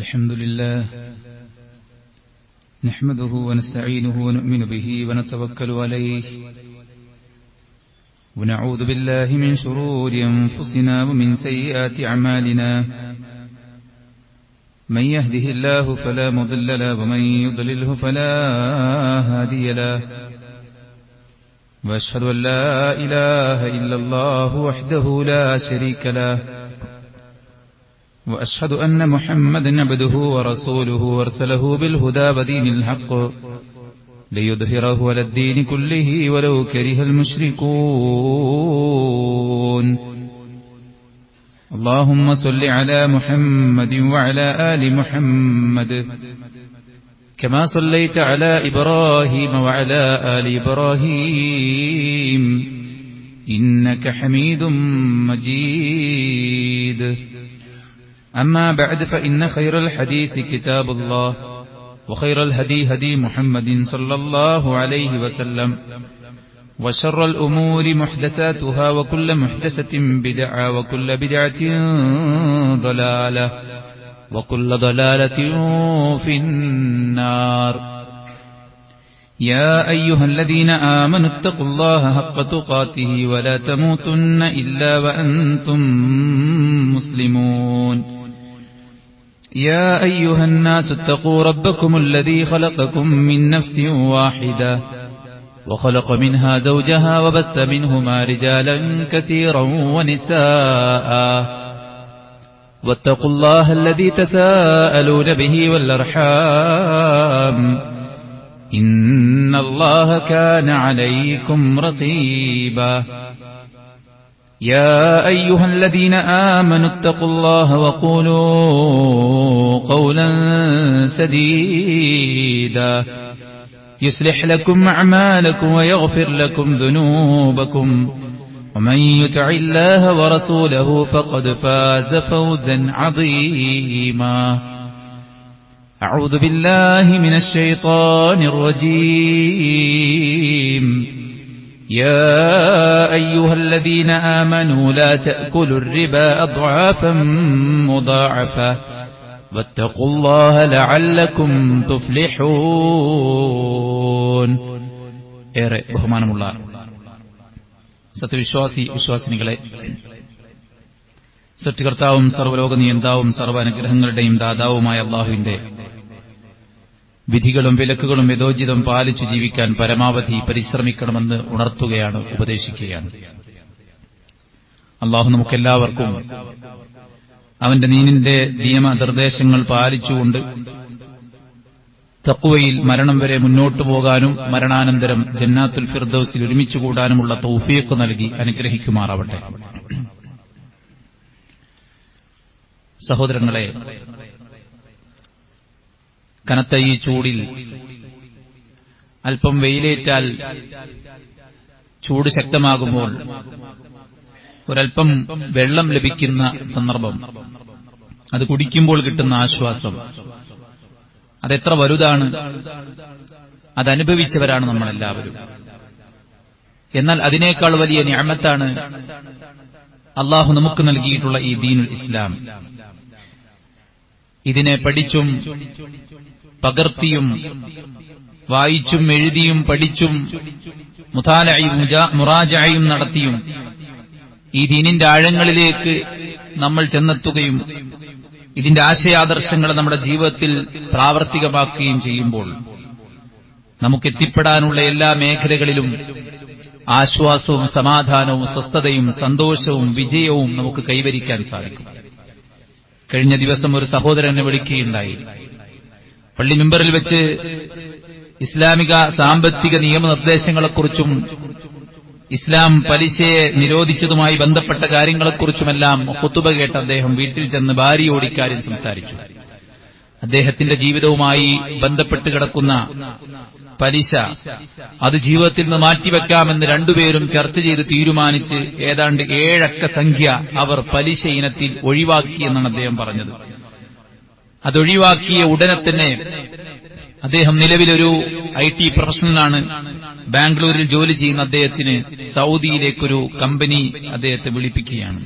الحمد لله نحمده ونستعينه ونؤمن به ونتوكل عليه ونعوذ بالله من شرور أنفسنا ومن سيئات أعمالنا من يهده الله فلا مضل له ومن يضلله فلا هادي له وأشهد أن لا إله إلا الله وحده لا شريك له وأشهد أن محمدا عبده ورسوله أرسله بالهدى ودين الحق ليظهره على الدين كله ولو كره المشركون اللهم صل على محمد وعلى آل محمد كما صليت على إبراهيم وعلى آل إبراهيم إنك حميد مجيد أما بعد فإن خير الحديث كتاب الله وخير الهدي هدي محمد صلى الله عليه وسلم وشر الأمور محدثاتها وكل محدثة بدعة وكل بدعة ضلالة وكل ضلالة في النار يا أيها الذين آمنوا اتقوا الله حق تقاته ولا تموتن إلا وأنتم مسلمون يا أيها الناس اتقوا ربكم الذي خلقكم من نفس واحدة وخلق منها زوجها وبث منهما رجالا كثيرا ونساء واتقوا الله الذي تساءلون به والأرحام إن الله كان عليكم رقيبا يا أيها الذين آمنوا اتقوا الله وقولوا قولا سديدا يصلح لكم أعمالكم ويغفر لكم ذنوبكم ومن يطع الله ورسوله فقد فاز فوزا عظيما أعوذ بالله من الشيطان الرجيم يا أيها الذين آمنوا لا تأكلوا الربا أضعافا مضاعفة واتقوا الله لعلكم تفلحون ഏറെ ബഹുമാനമുള്ള വിശ്വാസിനികളെ, സൃഷ്ടികർത്താവും സർവ്വലോക നിയന്താവും സർവ്വ അനുഗ്രഹങ്ങളുടെയും ദാതാവുമായ അല്ലാഹുവിന്റെ വിധികളും വിലക്കുകളും യഥോചിതം പാലിച്ചു ജീവിക്കാൻ പരമാവധി പരിശ്രമിക്കണമെന്ന് ഉണർത്തുകയാണ്, ഉപദേശിക്കുകയാണ്. അല്ലാഹു നമുക്കെല്ലാവർക്കും അവന്റെ ദീനിന്റെ നിയമനിർദ്ദേശങ്ങൾ പാലിച്ചുകൊണ്ട് തഖ്വയിൽ മരണം വരെ മുന്നോട്ടു പോകാനും മരണാനന്തരം ജന്നാത്തുൽ ഫിർദൗസിൽ ഒരുമിച്ചു കൂടാനുമുള്ള തൗഫീഖ് നൽകി അനുഗ്രഹിക്കുമാറാവട്ടെ. സഹോദരങ്ങളെ, കനത്ത ഈ ചൂടിൽ അല്പം വെയിലേറ്റാൽ ചൂട് ശക്തമാകുമ്പോൾ ഒരൽപ്പം വെള്ളം ലഭിക്കുന്ന സന്ദർഭം, അത് കുടിക്കുമ്പോൾ കിട്ടുന്ന ആശ്വാസം, അതെത്ര വലുതാണ്! അതനുഭവിച്ചവരാണ് നമ്മളെല്ലാവരും. എന്നാൽ അതിനേക്കാൾ വലിയ നിഅമത്താണ് അല്ലാഹു നമുക്ക് നൽകിയിട്ടുള്ള ഈ ദീനുൽ ഇസ്ലാം. ഇതിനെ പഠിച്ചും പകർത്തിയും വായിച്ചും എഴുതിയും പഠിച്ചും മുറാജഅയും നടത്തിയും ഈ ദീനിന്റെ ആഴങ്ങളിലേക്ക് നമ്മൾ ചെന്നെത്തുകയും ഇതിന്റെ ആശയാദർശങ്ങളെ നമ്മുടെ ജീവിതത്തിൽ പ്രാവർത്തികമാക്കുകയും ചെയ്യുമ്പോൾ നമുക്കെത്തിപ്പെടാനുള്ള എല്ലാ മേഖലകളിലും ആശ്വാസവും സമാധാനവും സ്വസ്ഥതയും സന്തോഷവും വിജയവും നമുക്ക് കൈവരിക്കാൻ സാധിക്കും. കഴിഞ്ഞ ദിവസം ഒരു സഹോദരനെ വിളിക്കുകയുണ്ടായി. പള്ളി മിമ്പറിൽ വെച്ച് ഇസ്ലാമിക സാമ്പത്തിക നിയമനിർദ്ദേശങ്ങളെക്കുറിച്ചും ഇസ്ലാം പലിശയെ നിരോധിച്ചതുമായി ബന്ധപ്പെട്ട കാര്യങ്ങളെക്കുറിച്ചുമെല്ലാം ഖുതുബ കേട്ട് അദ്ദേഹം വീട്ടിൽ ചെന്ന് ഭാര്യയോട് ഇക്കാര്യം സംസാരിച്ചു. അദ്ദേഹത്തിന്റെ ജീവിതവുമായി ബന്ധപ്പെട്ട് കിടക്കുന്ന പലിശ, അത് ജീവിതത്തിൽ നിന്ന് മാറ്റിവെക്കാമെന്ന് രണ്ടുപേരും ചർച്ച ചെയ്ത് തീരുമാനിച്ച് ഏതാണ്ട് 7 അക്ക സംഖ്യ അവർ പലിശ ഇനത്തിൽ ഒഴിവാക്കിയെന്നാണ് അദ്ദേഹം പറഞ്ഞത്. അതൊഴിവാക്കിയ ഉടനെ തന്നെ അദ്ദേഹം നിലവിലൊരു IT പ്രൊഫഷണലാണ്. ബാംഗ്ലൂരിൽ ജോലി ചെയ്യുന്ന അദ്ദേഹത്തിന് സൗദിയിലേക്കൊരു കമ്പനി അദ്ദേഹത്തെ വിളിപ്പിക്കുകയാണ്.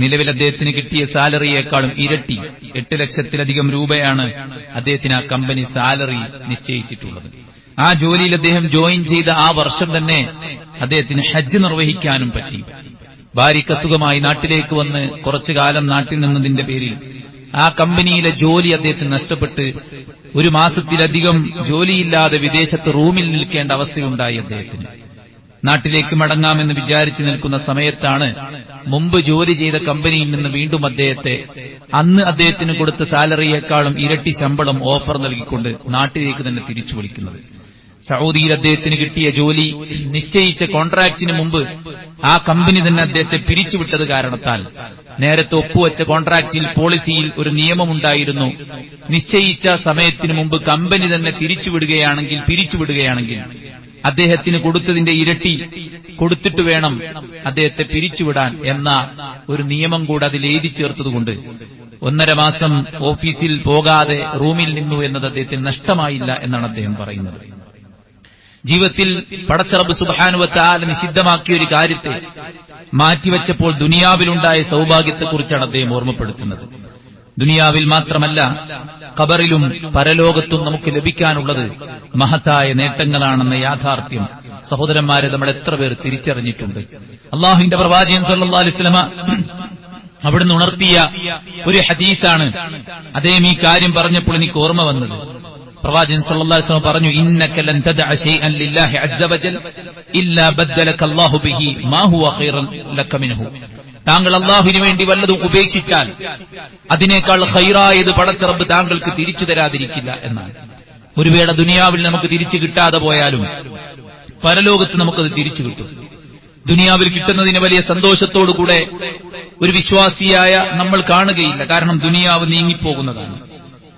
നിലവിൽ അദ്ദേഹത്തിന് കിട്ടിയ സാലറിയേക്കാളും ഇരട്ടി 8 ലക്ഷത്തിലധികം രൂപയാണ് അദ്ദേഹത്തിന് ആ കമ്പനി സാലറി നിശ്ചയിച്ചിട്ടുള്ളത്. ആ ജോലിയിൽ അദ്ദേഹം ജോയിൻ ചെയ്ത ആ വർഷം തന്നെ അദ്ദേഹത്തിന് ഹജ്ജ് നിർവഹിക്കാനും പറ്റി. ഭാര്യയ്ക്ക് അസുഖമായി നാട്ടിലേക്ക് വന്ന് കുറച്ചു കാലം നാട്ടിൽ നിന്നതിന്റെ പേരിൽ ആ കമ്പനിയിലെ ജോലി അദ്ദേഹത്തിന് നഷ്ടപ്പെട്ട് 1 മാസത്തിലധികം ജോലിയില്ലാതെ വിദേശത്ത് റൂമിൽ നിൽക്കേണ്ട അവസ്ഥയുണ്ടായി അദ്ദേഹത്തിന്. നാട്ടിലേക്ക് മടങ്ങാമെന്ന് വിചാരിച്ചു നിൽക്കുന്ന സമയത്താണ് മുമ്പ് ജോലി ചെയ്ത കമ്പനിയിൽ നിന്ന് വീണ്ടും അന്ന് അദ്ദേഹത്തിന് കൊടുത്ത സാലറിയേക്കാളും ഇരട്ടി ശമ്പളം ഓഫർ നൽകിക്കൊണ്ട് നാട്ടിലേക്ക് തന്നെ തിരിച്ചു വിളിക്കുന്നത്. സൗദിയിൽ അദ്ദേഹത്തിന് കിട്ടിയ ജോലി നിശ്ചയിച്ച കോൺട്രാക്റ്റിന് മുമ്പ് ആ കമ്പനി തന്നെ അദ്ദേഹത്തെ പിരിച്ചുവിട്ടത് കാരണത്താൽ നേരത്തെ ഒപ്പുവെച്ച കോൺട്രാക്റ്റിൽ പോളിസിയിൽ ഒരു നിയമമുണ്ടായിരുന്നു, നിശ്ചയിച്ച സമയത്തിന് മുമ്പ് കമ്പനി തന്നെ പിരിച്ചുവിടുകയാണെങ്കിൽ അദ്ദേഹത്തിന് കൊടുത്തതിന്റെ ഇരട്ടി കൊടുത്തിട്ട് വേണം അദ്ദേഹത്തെ പിരിച്ചുവിടാൻ എന്ന ഒരു നിയമം കൂടെ അതിൽ എഴുതി ചേർത്തതുകൊണ്ട് 1.5 മാസം ഓഫീസിൽ പോകാതെ റൂമിൽ നിന്നു എന്നത് അദ്ദേഹത്തിന് നഷ്ടമായില്ല എന്നാണ് അദ്ദേഹം പറയുന്നത്. ജീവിതത്തിൽ പടച്ച റബ്ബ് സുബ്ഹാനഹു വ തആല നിഷിദ്ധമാക്കിയ ഒരു കാര്യത്തെ മാറ്റിവെച്ചപ്പോൾ ദുനിയാവിലുണ്ടായ സൗഭാഗ്യത്തെക്കുറിച്ചാണ് അദ്ദേഹം ഓർമ്മപ്പെടുത്തുന്നത്. ദുനിയാവിൽ മാത്രമല്ല ഖബറിലും പരലോകത്തും നമുക്ക് ലഭിക്കാനുള്ളത് മഹത്തായ നേട്ടങ്ങളാണെന്ന യാഥാർത്ഥ്യം സഹോദരന്മാരെ നമ്മൾ എത്ര പേർ തിരിച്ചറിഞ്ഞിട്ടുണ്ട്? അല്ലാഹുവിന്റെ പ്രവാചകൻ സല്ലല്ലാഹു അലൈഹി വസല്ലമ അവിടുന്ന് ഉണർത്തിയ ഒരു ഹദീസാണ്. അദ്ദേഹം ഈ കാര്യം പറഞ്ഞപ്പോൾ എനിക്ക് ഓർമ്മ വന്നത്. പ്രവാചകൻ സല്ലല്ലാഹു അലൈഹി വസല്ലം പറഞ്ഞു, ഇന്നക ലൻ തദഅ ശൈഅൻ ലില്ലാഹി അസ്സ വജൽ ഇല്ലാ ബദ്ദലക അല്ലാഹു ബിഹി മാ ഹുവ ഖൈറൻ ലക മിൻഹു. താങ്കൾ അല്ലാഹുവിന് വേണ്ടി വല്ലതും ഉപേക്ഷിച്ചാൽ അതിനേക്കാൾ ഖൈറായത് പടച്ച റബ്ബ് താങ്കൾക്ക് തിരിച്ചു തരാതിരിക്കില്ല എന്നാണ്. ഒരു വേള ദുനിയാവിൽ നമുക്ക് തിരിച്ചു കിട്ടാതെ പോയാലും പരലോകത്ത് നമുക്കത് തിരിച്ചു കിട്ടും. ദുനിയാവിൽ കിട്ടുന്നതിന് വലിയ സന്തോഷത്തോടുകൂടെ ഒരു വിശ്വാസിയായ നമ്മൾ കാണുകയില്ല. കാരണം ദുനിയാവ് നീങ്ങിപ്പോകുന്നതാണ്.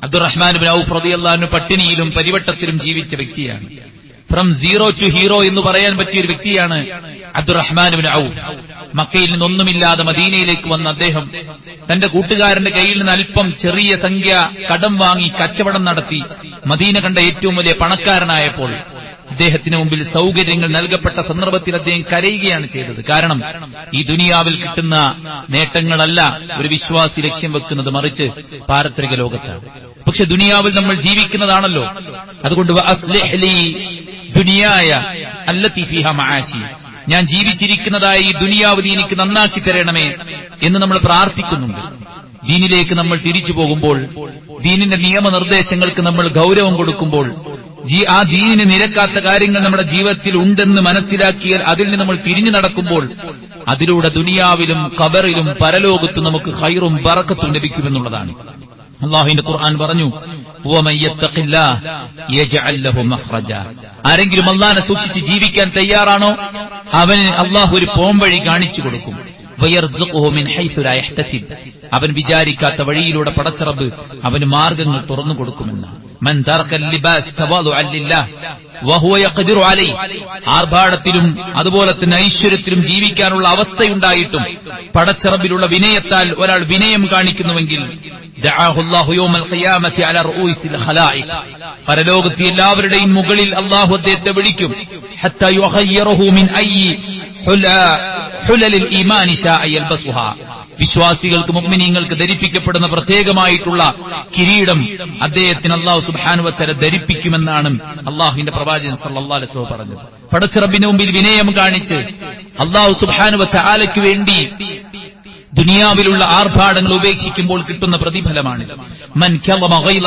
അബ്ദുറഹ്മാൻ ഇബ്നു ഔഫ് റളിയല്ലാഹു അൻഹു പട്ടിണിയിലും പരിവട്ടത്തിലും ജീവിച്ച വ്യക്തിയാണ്. ഫ്രം സീറോ ടു ഹീറോ എന്ന് പറയാൻ പറ്റിയ ഒരു വ്യക്തിയാണ് അബ്ദുറഹ്മാൻ ഇബ്നു ഔഫ്. മക്കയിൽ നിന്നൊന്നുമില്ലാതെ മദീനയിലേക്ക് വന്ന അദ്ദേഹം തന്റെ കൂട്ടുകാരന്റെ കയ്യിൽ നിന്ന് അല്പം ചെറിയ സംഖ്യ കടം വാങ്ങി കച്ചവടം നടത്തി മദീന കണ്ട ഏറ്റവും വലിയ പണക്കാരനായപ്പോൾ അദ്ദേഹത്തിന് മുമ്പിൽ സൗകര്യങ്ങൾ നൽകപ്പെട്ട സന്ദർഭത്തിൽ അദ്ദേഹം കരയുകയാണ് ചെയ്തത്. കാരണം ഈ ദുനിയാവിൽ കിട്ടുന്ന നേട്ടങ്ങളല്ല ഒരു വിശ്വാസി ലക്ഷ്യം വെക്കുന്നത്, മറിച്ച് പാരത്രിക ലോകത്താണ്. പക്ഷെ ദുനിയാവിൽ നമ്മൾ ജീവിക്കുന്നതാണല്ലോ. അതുകൊണ്ട് ദുനിയായ അല്ലത്തി ഫീഹാ മആശി, ഞാൻ ജീവിച്ചിരിക്കുന്നതായ ഈ ദുനിയാവ് നീ എനിക്ക് നന്നാക്കി തരണമേ എന്ന് നമ്മൾ പ്രാർത്ഥിക്കുന്നുണ്ട്. ദീനിലേക്ക് നമ്മൾ തിരിച്ചു പോകുമ്പോൾ, ദീനിന്റെ നിയമനിർദ്ദേശങ്ങൾക്ക് നമ്മൾ ഗൗരവം കൊടുക്കുമ്പോൾ, ആ ദീനിന് നിരക്കാത്ത കാര്യങ്ങൾ നമ്മുടെ ജീവിതത്തിൽ ഉണ്ടെന്ന് മനസ്സിലാക്കിയാൽ അതിൽ നിന്ന് നമ്മൾ തിരിഞ്ഞു നടക്കുമ്പോൾ അതിലൂടെ ദുനിയാവിലും ഖബറിലും പരലോകത്തും നമുക്ക് ഖൈറും ബറക്കത്തും ലഭിക്കുമെന്നുള്ളതാണ്. അല്ലാഹുവിന്റെ ഖുർആൻ പറഞ്ഞു, വമൻ യത്തഖില്ലാഹ് യജ്അൽ ലഹു മഖ്റജ. ആരെങ്കിലും അല്ലാഹനെ സൂക്ഷിച്ച് ജീവിക്കാൻ തയ്യാറാണോ അവന് അല്ലാഹു ഒരു പോംവഴി കാണിച്ചു കൊടുക്കും. വയർസുഖുഹു മിൻ ഹൈസു ലാ യഹ്തസിബ്. അവൻ വിചാരിക്കാത്ത വഴിയിലൂടെ പടച്ച റബ്ബ് അവന് മാർഗങ്ങൾ തുറന്നു കൊടുക്കുമെന്ന്. മൻ തറക്കൽ ലിബാസ് തവാദുഅൻ ലില്ലാഹ് വഹുവ യഖ്ദിറു അലൈഹി. ആർഭാടത്തിലും അതുപോലെ തന്നെ ഐശ്വര്യത്തിലും ജീവിക്കാനുള്ള അവസ്ഥയുണ്ടായിട്ടും പടച്ച റബ്ബിലുള്ള വിനയത്താൽ ഒരാൾ വിനയം കാണിക്കുന്നുവെങ്കിൽ ദഅഹു അല്ലാഹു യൗമൽ ഖിയാമത്തി അലാ റൂഇസിൽ ഖലായിഖ്. പരലോകത്തെ എല്ലാവരുടെയും മുകളിൽ അല്ലാഹു അദ്ദേഹത്തെ വിളിക്കും. ഹത്താ യുഖയ്യിറഹു മിൻ അയ്യി ഹുലലിൽ ഈമാനി ശാഅ യൽബസുഹാ. വിശ്വാസികൾക്ക് മുഅ്മിനീങ്ങൾക്ക് ധരിപ്പിക്കപ്പെടുന്ന പ്രത്യേകമായിട്ടുള്ള കിരീടം അദ്ദേഹത്തിന് അല്ലാഹു സുബ്ഹാനഹു വ തആല ധരിപ്പിക്കുമെന്നാണ് അല്ലാഹുവിന്റെ പ്രവാചകൻ സല്ലല്ലാഹു അലൈഹി വസല്ലം പറഞ്ഞത്. പടച്ച റബ്ബിന്റെ മുമ്പിൽ വിനയം കാണിച്ച് അല്ലാഹു സുബ്ഹാനഹു വ തആലയ്ക്ക് വേണ്ടി ദുനിയാവിലുള്ള ആർഭാടങ്ങൾ ഉപേക്ഷിക്കുമ്പോൾ കിട്ടുന്ന പ്രതിഫലമാണിത്. മൻ കളമ ഗൈള,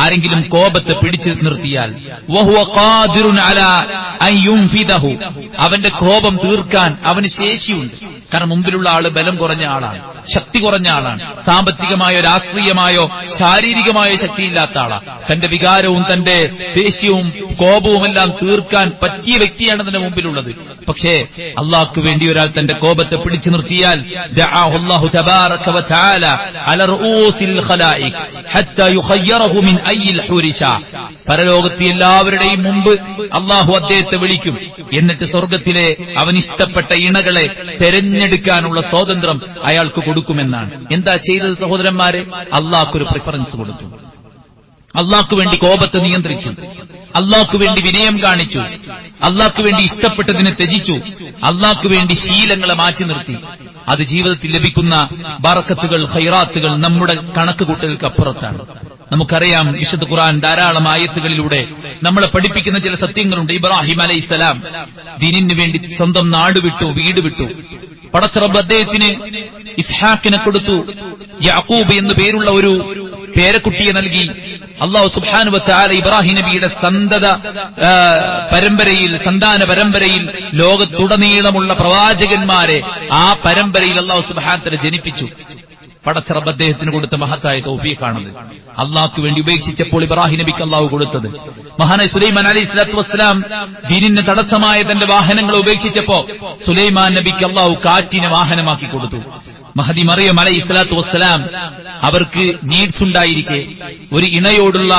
ആരെങ്കിലും കോപത്തെ പിടിച്ചു നിർത്തിയാൽ, വഹുവ ഖാദിറുൻ അലാ അൻ യുൻഫിദഹു, അവന്റെ കോപം തീർക്കാൻ അവന് ശേഷിയുണ്ട്. കാരണം മുമ്പിലുള്ള ആള് ബലം കുറഞ്ഞ ആളാണ്, ശക്തി കുറഞ്ഞ ആളാണ്, സാമ്പത്തികമായോ രാഷ്ട്രീയമായോ ശാരീരികമായോ ശക്തിയില്ലാത്ത ആളാണ്. തന്റെ വികാരവും തന്റെ ദേഷ്യവും കോപവും എല്ലാം തീർക്കാൻ പറ്റിയ വ്യക്തിയാണ് തന്റെ മുമ്പിലുള്ളത്. പക്ഷേ അള്ളാഹ്ക്ക് വേണ്ടി ഒരാൾ തന്റെ കോപത്തെ പിടിച്ചു നിർത്തിയാൽ അല്ലാഹു തബാറക വ തആല അല റൂസിൽ ഖലായിഖ് ഹത്താ യുഖയ്യിറഹു മിൻ അയ്യിൽ ഹുരിശ. പരലോകത്തെ എല്ലാവരുടെയും മുമ്പ് അള്ളാഹു അദ്ദേഹത്തെ വിളിക്കും. എന്നിട്ട് സ്വർഗത്തിലെ അവൻ ഇഷ്ടപ്പെട്ട ഇണകളെ തെരഞ്ഞെടുക്കാനുള്ള സ്വാതന്ത്ര്യം അയാൾക്ക് കൊടുക്കുമെന്നാണ്. എന്താ ചെയ്തത് സഹോദരന്മാരെ? അള്ളാഹ്ക്കൊരു പ്രിഫറൻസ് കൊടുത്തു, അള്ളാഹ്ക്ക് വേണ്ടി കോപത്തെ നിയന്ത്രിച്ചു. അള്ളാഹ്ക്കു വേണ്ടി വിനയം കാണിച്ചു, അള്ളാഹ്ക്കു വേണ്ടി ഇഷ്ടപ്പെട്ടതിനെ ത്യജിച്ചു, അള്ളാഹ്ക്കു വേണ്ടി ശീലങ്ങളെ മാറ്റി നിർത്തി, അത് ജീവിതത്തിൽ ലഭിക്കുന്ന ബറക്കത്തുകൾ, ഖൈറാത്തുകൾ നമ്മുടെ കണക്കുകൂട്ടലുകൾക്ക് അപ്പുറത്താണ്. നമുക്കറിയാം, വിശുദ്ധ ഖുർആൻ ധാരാളം ആയത്തുകളിലൂടെ നമ്മളെ പഠിപ്പിക്കുന്ന ചില സത്യങ്ങളുണ്ട്. ഇബ്രാഹിം അലൈഹിസ്സലാം ദീനിന് വേണ്ടി സ്വന്തം നാട് വിട്ടു, വീട് വിട്ടു. പടച്ച റബ്ബ് അദ്ദേഹത്തിന് ഇസ്ഹാഖിനെ കൊടുത്തു. യാക്കൂബ് എന്നു പേരുള്ള ഒരു പേരക്കുട്ടിയെ നൽകി. അല്ലാഹു സുബ്ഹാനഹു വ തആല ഇബ്രാഹിം നബിയുടെ സന്താന പരമ്പരയിൽ ലോകത്തുടനീളമുള്ള പ്രവാചകന്മാരെ ആ പരമ്പരയിൽ അല്ലാഹു സുബ്ഹാനഹു വ തആല ജനിപ്പിച്ചു. പടച്ച റബ്ബ് അദ്ദേഹത്തിന് കൊടുത്ത മഹത്തായ തൗഫീഖാണത്. അള്ളാഹ്ക്ക് വേണ്ടി ഉപേക്ഷിച്ചപ്പോൾ ഇബ്രാഹിം നബിക്ക് അള്ളാഹു കൊടുത്തത്. മഹാനായ സുലൈമാൻ അലൈഹി സ്വലാത്തു വസ്സലാം ദീനിന് തടസ്സമായ തന്റെ വാഹനങ്ങളെ ഉപേക്ഷിച്ചപ്പോ സുലൈമാൻ നബിക്ക് അള്ളാഹു കാറ്റിനെ വാഹനമാക്കി കൊടുത്തു. മഹദി മറിയം അലൈഹി സ്വലാത്തു വസ്സലാം അവർക്ക് നീഡ്സ് ഉണ്ടായിരിക്കെ ഒരു ഇണയോടുള്ള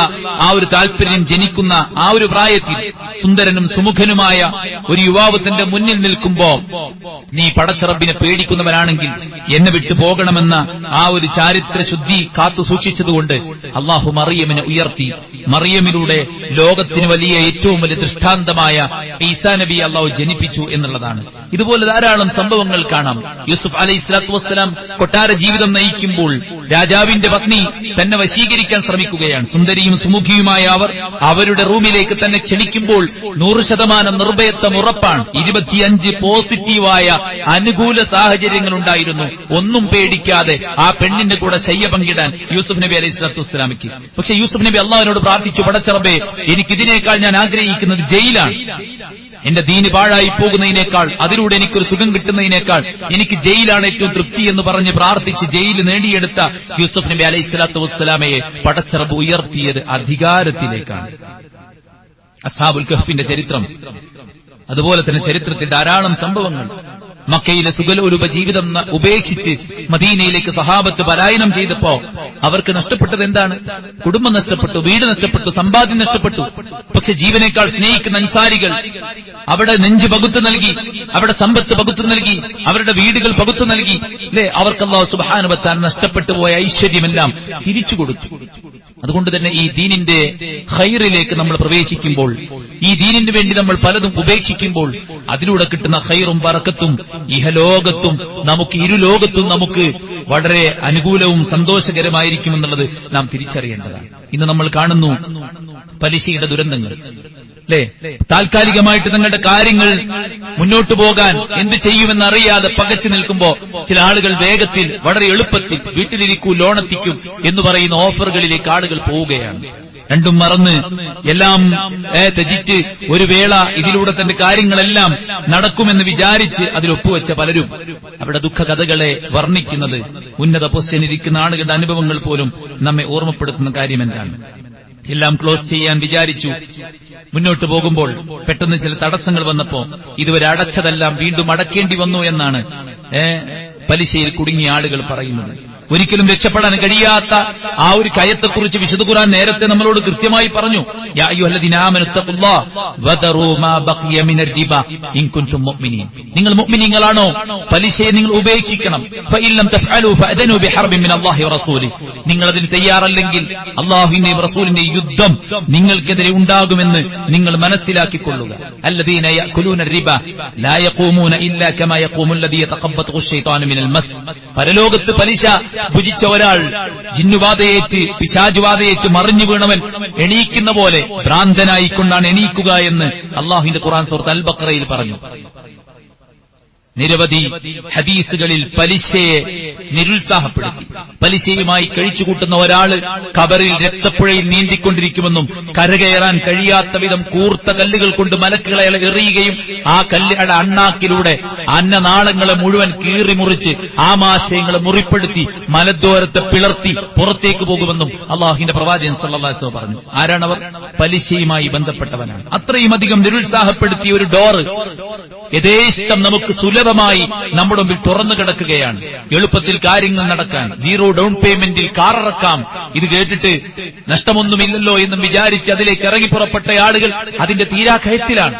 ആ ഒരു താല്പര്യം ജനിക്കുന്ന ആ ഒരു പ്രായത്തിൽ സുന്ദരനും സുമുഖനുമായ ഒരു യുവാവ് തന്റെ മുന്നിൽ നിൽക്കുമ്പോ, നീ പടച്ച റബ്ബിനെ പേടിക്കുന്നവനാണെങ്കിൽ എന്നെ വിട്ടു പോകണമെന്ന ആ ഒരു ചാരിത്ര ശുദ്ധി കാത്തു സൂക്ഷിച്ചതുകൊണ്ട് അള്ളാഹു മറിയമിനെ ഉയർത്തി. മറിയമിലൂടെ ലോകത്തിന് വലിയ ഏറ്റവും വലിയ ദൃഷ്ടാന്തമായ ഈസാ നബി അള്ളാഹു ജനിപ്പിച്ചു എന്നുള്ളതാണ്. ഇതുപോലെ ധാരാളം സംഭവങ്ങൾ കാണാം. യൂസുഫ് അലൈഹി സ്വലാത്തു വസ്സലാം കൊട്ടാര ജീവിതം നയിക്കുമ്പോൾ രാജാവിന്റെ പത്നി തന്നെ വശീകരിക്കാൻ ശ്രമിക്കുകയാണ്. സുന്ദരിയും സുമുഖിയുമായ അവർ അവരുടെ റൂമിലേക്ക് തന്നെ ക്ഷണിക്കുമ്പോൾ 100% നിർഭയത്വം ഉറപ്പാണ്. 25 പോസിറ്റീവായ അനുകൂല സാഹചര്യങ്ങൾ ഉണ്ടായിരുന്നു. ഒന്നും പേടിക്കാതെ ആ പെണ്ണിന്റെ കൂടെ ശയ്യ പങ്കിടാൻ യൂസുഫ് നബി അലൈഹി സ്വലാത്തു വസ്സലാമിക്ക്. പക്ഷെ യൂസുഫ് നബി അള്ളാഹുവിനോട് പ്രാർത്ഥിച്ചു, പടച്ച റബ്ബേ, എനിക്കിതിനേക്കാൾ ഞാൻ ആഗ്രഹിക്കുന്നത് ജയിലാണ്. എന്റെ ദീന് പാഴായി പോകുന്നതിനേക്കാൾ, അതിലൂടെ എനിക്കൊരു സുഖം കിട്ടുന്നതിനേക്കാൾ എനിക്ക് ജയിലാണ് ഏറ്റവും തൃപ്തി എന്ന് പറഞ്ഞ് പ്രാർത്ഥിച്ച് ജയിൽ നേടിയെടുത്ത യൂസുഫ് നബി അലൈഹി സ്വലാത്തു വസ്സലാമയെ പടച്ച റബ്ബ് ഉയർത്തിയത് അധികാരത്തിലേക്കാണ്. അസ്ഹാബുൽ കഹ്ഫിന്റെ ചരിത്രം, അതുപോലെ തന്നെ ചരിത്രത്തിൽ ധാരാളം സംഭവങ്ങൾ. മക്കയിലെ സുഖലോലുപ ജീവിതം ഉപേക്ഷിച്ച് മദീനയിലേക്ക് സഹാബത്ത് പലായനം ചെയ്തപ്പോ അവർക്ക് നഷ്ടപ്പെട്ടത് എന്താണ്? കുടുംബം നഷ്ടപ്പെട്ടു, വീട് നഷ്ടപ്പെട്ടു, സമ്പാദ്യം നഷ്ടപ്പെട്ടു. പക്ഷെ ജീവനേക്കാൾ സ്നേഹിക്കുന്ന അൻസാരികൾ അവിടെ നെഞ്ച് പകുത്തു നൽകി, അവിടെ സമ്പത്ത് പകുത്തു നൽകി, അവരുടെ വീടുകൾ പകുത്തു നൽകി. അവർക്ക് അല്ലാഹു സുബ്ഹാനഹു വ തആല നഷ്ടപ്പെട്ടു പോയ ഐശ്വര്യമെല്ലാം തിരിച്ചു കൊടുത്തു. അതുകൊണ്ട് തന്നെ ഈ ദീനിന്റെ ഖൈറിലേക്ക് നമ്മൾ പ്രവേശിക്കുമ്പോൾ, ഈ ദീനിന് വേണ്ടി നമ്മൾ പലതും ഉപേക്ഷിക്കുമ്പോൾ അതിലൂടെ കിട്ടുന്ന ഖൈറും ബറക്കത്തും ഇഹലോകത്തും നമുക്ക് ഇരുലോകത്തും നമുക്ക് വളരെ അനുകൂലവും സന്തോഷകരമായിരിക്കുമെന്നുള്ളത് നാം തിരിച്ചറിയേണ്ടതാണ്. ഇന്ന് നമ്മൾ കാണുന്നു പലിശയുടെ ദുരന്തങ്ങൾ. താൽക്കാലികമായിട്ട് തങ്ങളുടെ കാര്യങ്ങൾ മുന്നോട്ടു പോകാൻ എന്ത് ചെയ്യുമെന്നറിയാതെ പകച്ചു നിൽക്കുമ്പോ ചില ആളുകൾ വേഗത്തിൽ വളരെ എളുപ്പത്തിൽ വീട്ടിലിരിക്കൂ ലോണെത്തിക്കും എന്ന് പറയുന്ന ഓഫറുകളിലേക്ക് ആളുകൾ പോവുകയാണ്. രണ്ടും മറന്ന് എല്ലാം ത്യജിച്ച് ഒരു വേള ഇതിലൂടെ തന്റെ കാര്യങ്ങളെല്ലാം നടക്കുമെന്ന് വിചാരിച്ച് അതിലൊപ്പുവെച്ച പലരും അവിടെ ദുഃഖകഥകളെ വർണ്ണിക്കുന്നത് ഉന്നത പൊസിഷനിരിക്കുന്ന ആളുകളുടെ അനുഭവങ്ങൾ പോലും നമ്മെ ഓർമ്മപ്പെടുത്തുന്ന കാര്യമെന്താണ്. എല്ലാം ക്ലോസ് ചെയ്യാൻ വിചാരിച്ചു. മുന്നോട്ട് പോകുമ്പോൾ പെട്ടെന്ന് ചില തടസ്സങ്ങൾ വന്നപ്പോ ഇതുവരെ അടച്ചതെല്ലാം വീണ്ടും അടക്കേണ്ടി വന്നു എന്നാണ് പലിശയിൽ കുടുങ്ങിയ ആളുകൾ പറയുന്നത്. ഒരിക്കലും രക്ഷപ്പെടാൻ കഴിയാത്ത ആ ഒരു കയത്തെക്കുറിച്ച് വിശുദ്ധ ഖുർആൻ നേരത്തെ നമ്മളോട് കൃത്യമായി പറഞ്ഞു. യാ അയ്യുഹല്ലദീന ആമനു തഖുല്ലാഹ വദറൂ മാ ബഖിയ മിനർ റിബ ഇൻ കുൻതും മുഅ്മിനീൻ. നിങ്ങൾ മുഅ്മിനീങ്ങളാണോ പലിശയെ നിങ്ങൾ ഉപേക്ഷിക്കണം. ഫഇല്ലം തഫഅലൂ ഫഅദനൂ ബിഹർബിൻ മിനല്ലാഹി വറസൂലി. നിങ്ങൾ അതിന് തയ്യാറല്ലെങ്കിൽ അല്ലാഹുവിന്റെയും റസൂലിന്റെയും യുദ്ധം നിങ്ങൾക്കെതിരെ ഉണ്ടാകുമെന്ന് നിങ്ങൾ മനസ്സിലാക്കിക്കൊള്ളുക. അല്ലദീന യഅകുലൂന റിബ ലാ യഖൂമൂന ഇല്ലാ കമാ യഖൂമുൽ ലദീ യതഖബ്ബതു അശ്ശൈത്താനു മിനൽ മസ്. പരലോകത്ത് പലിശ ഭുജിച്ച ഒരാൾ ജിന്നുബാധയേറ്റ് പിശാചുബാധയേറ്റ് മറിഞ്ഞു വീണവൻ എണീക്കുന്ന പോലെ ഭ്രാന്തനായിക്കൊണ്ടാണ് എണീക്കുക എന്ന് അല്ലാഹുവിന്റെ ഖുർആൻ സൂറത്ത് അൽ ബഖറയിൽ പറഞ്ഞു. നിരവധി ഹദീസുകളിൽ പലിശയെ നിരുത്സാഹപ്പെടുത്തി. പലിശയുമായി കഴിച്ചുകൂട്ടുന്ന ഒരാള് ഖബറിൽ രക്തപ്പുഴയിൽ നീന്തിക്കൊണ്ടിരിക്കുമെന്നും കരകയറാൻ കഴിയാത്ത വിധം കൂർത്ത കല്ലുകൾ കൊണ്ട് മലക്കുകളെ എറിയുകയും ആ കല്ലുകളുടെ അണ്ണാക്കിലൂടെ അന്നനാളങ്ങളെ മുഴുവൻ കീറി മുറിച്ച് ആമാശയങ്ങളെ മുറിപ്പെടുത്തി മലദ്വാരത്തെ പിളർത്തി പുറത്തേക്ക് പോകുമെന്നും അള്ളാഹുവിന്റെ പ്രവാചകൻ സല്ലല്ലാഹു അലൈഹി വസല്ലം പറഞ്ഞു. ആരാണവർ? പലിശയുമായി ബന്ധപ്പെട്ടവനാണ്. അത്രയും അധികം നിരുത്സാഹപ്പെടുത്തിയ ഒരു ഡോറ് യഥേഷ്ടം നമുക്ക് സുലഭമായി നമ്മുടെ മുമ്പിൽ തുറന്നു കിടക്കുകയാണ്. എളുപ്പത്തിൽ കാര്യങ്ങൾ നടക്കാൻ, 0 ഡൗൺ പേയ്മെന്റിൽ കാറിറക്കാം. ഇത് കേട്ടിട്ട് നഷ്ടമൊന്നുമില്ലല്ലോ എന്നും വിചാരിച്ച് അതിലേക്ക് ഇറങ്ങി പുറപ്പെട്ട ആളുകൾ അതിന്റെ തീരാക്കയത്തിലാണ്.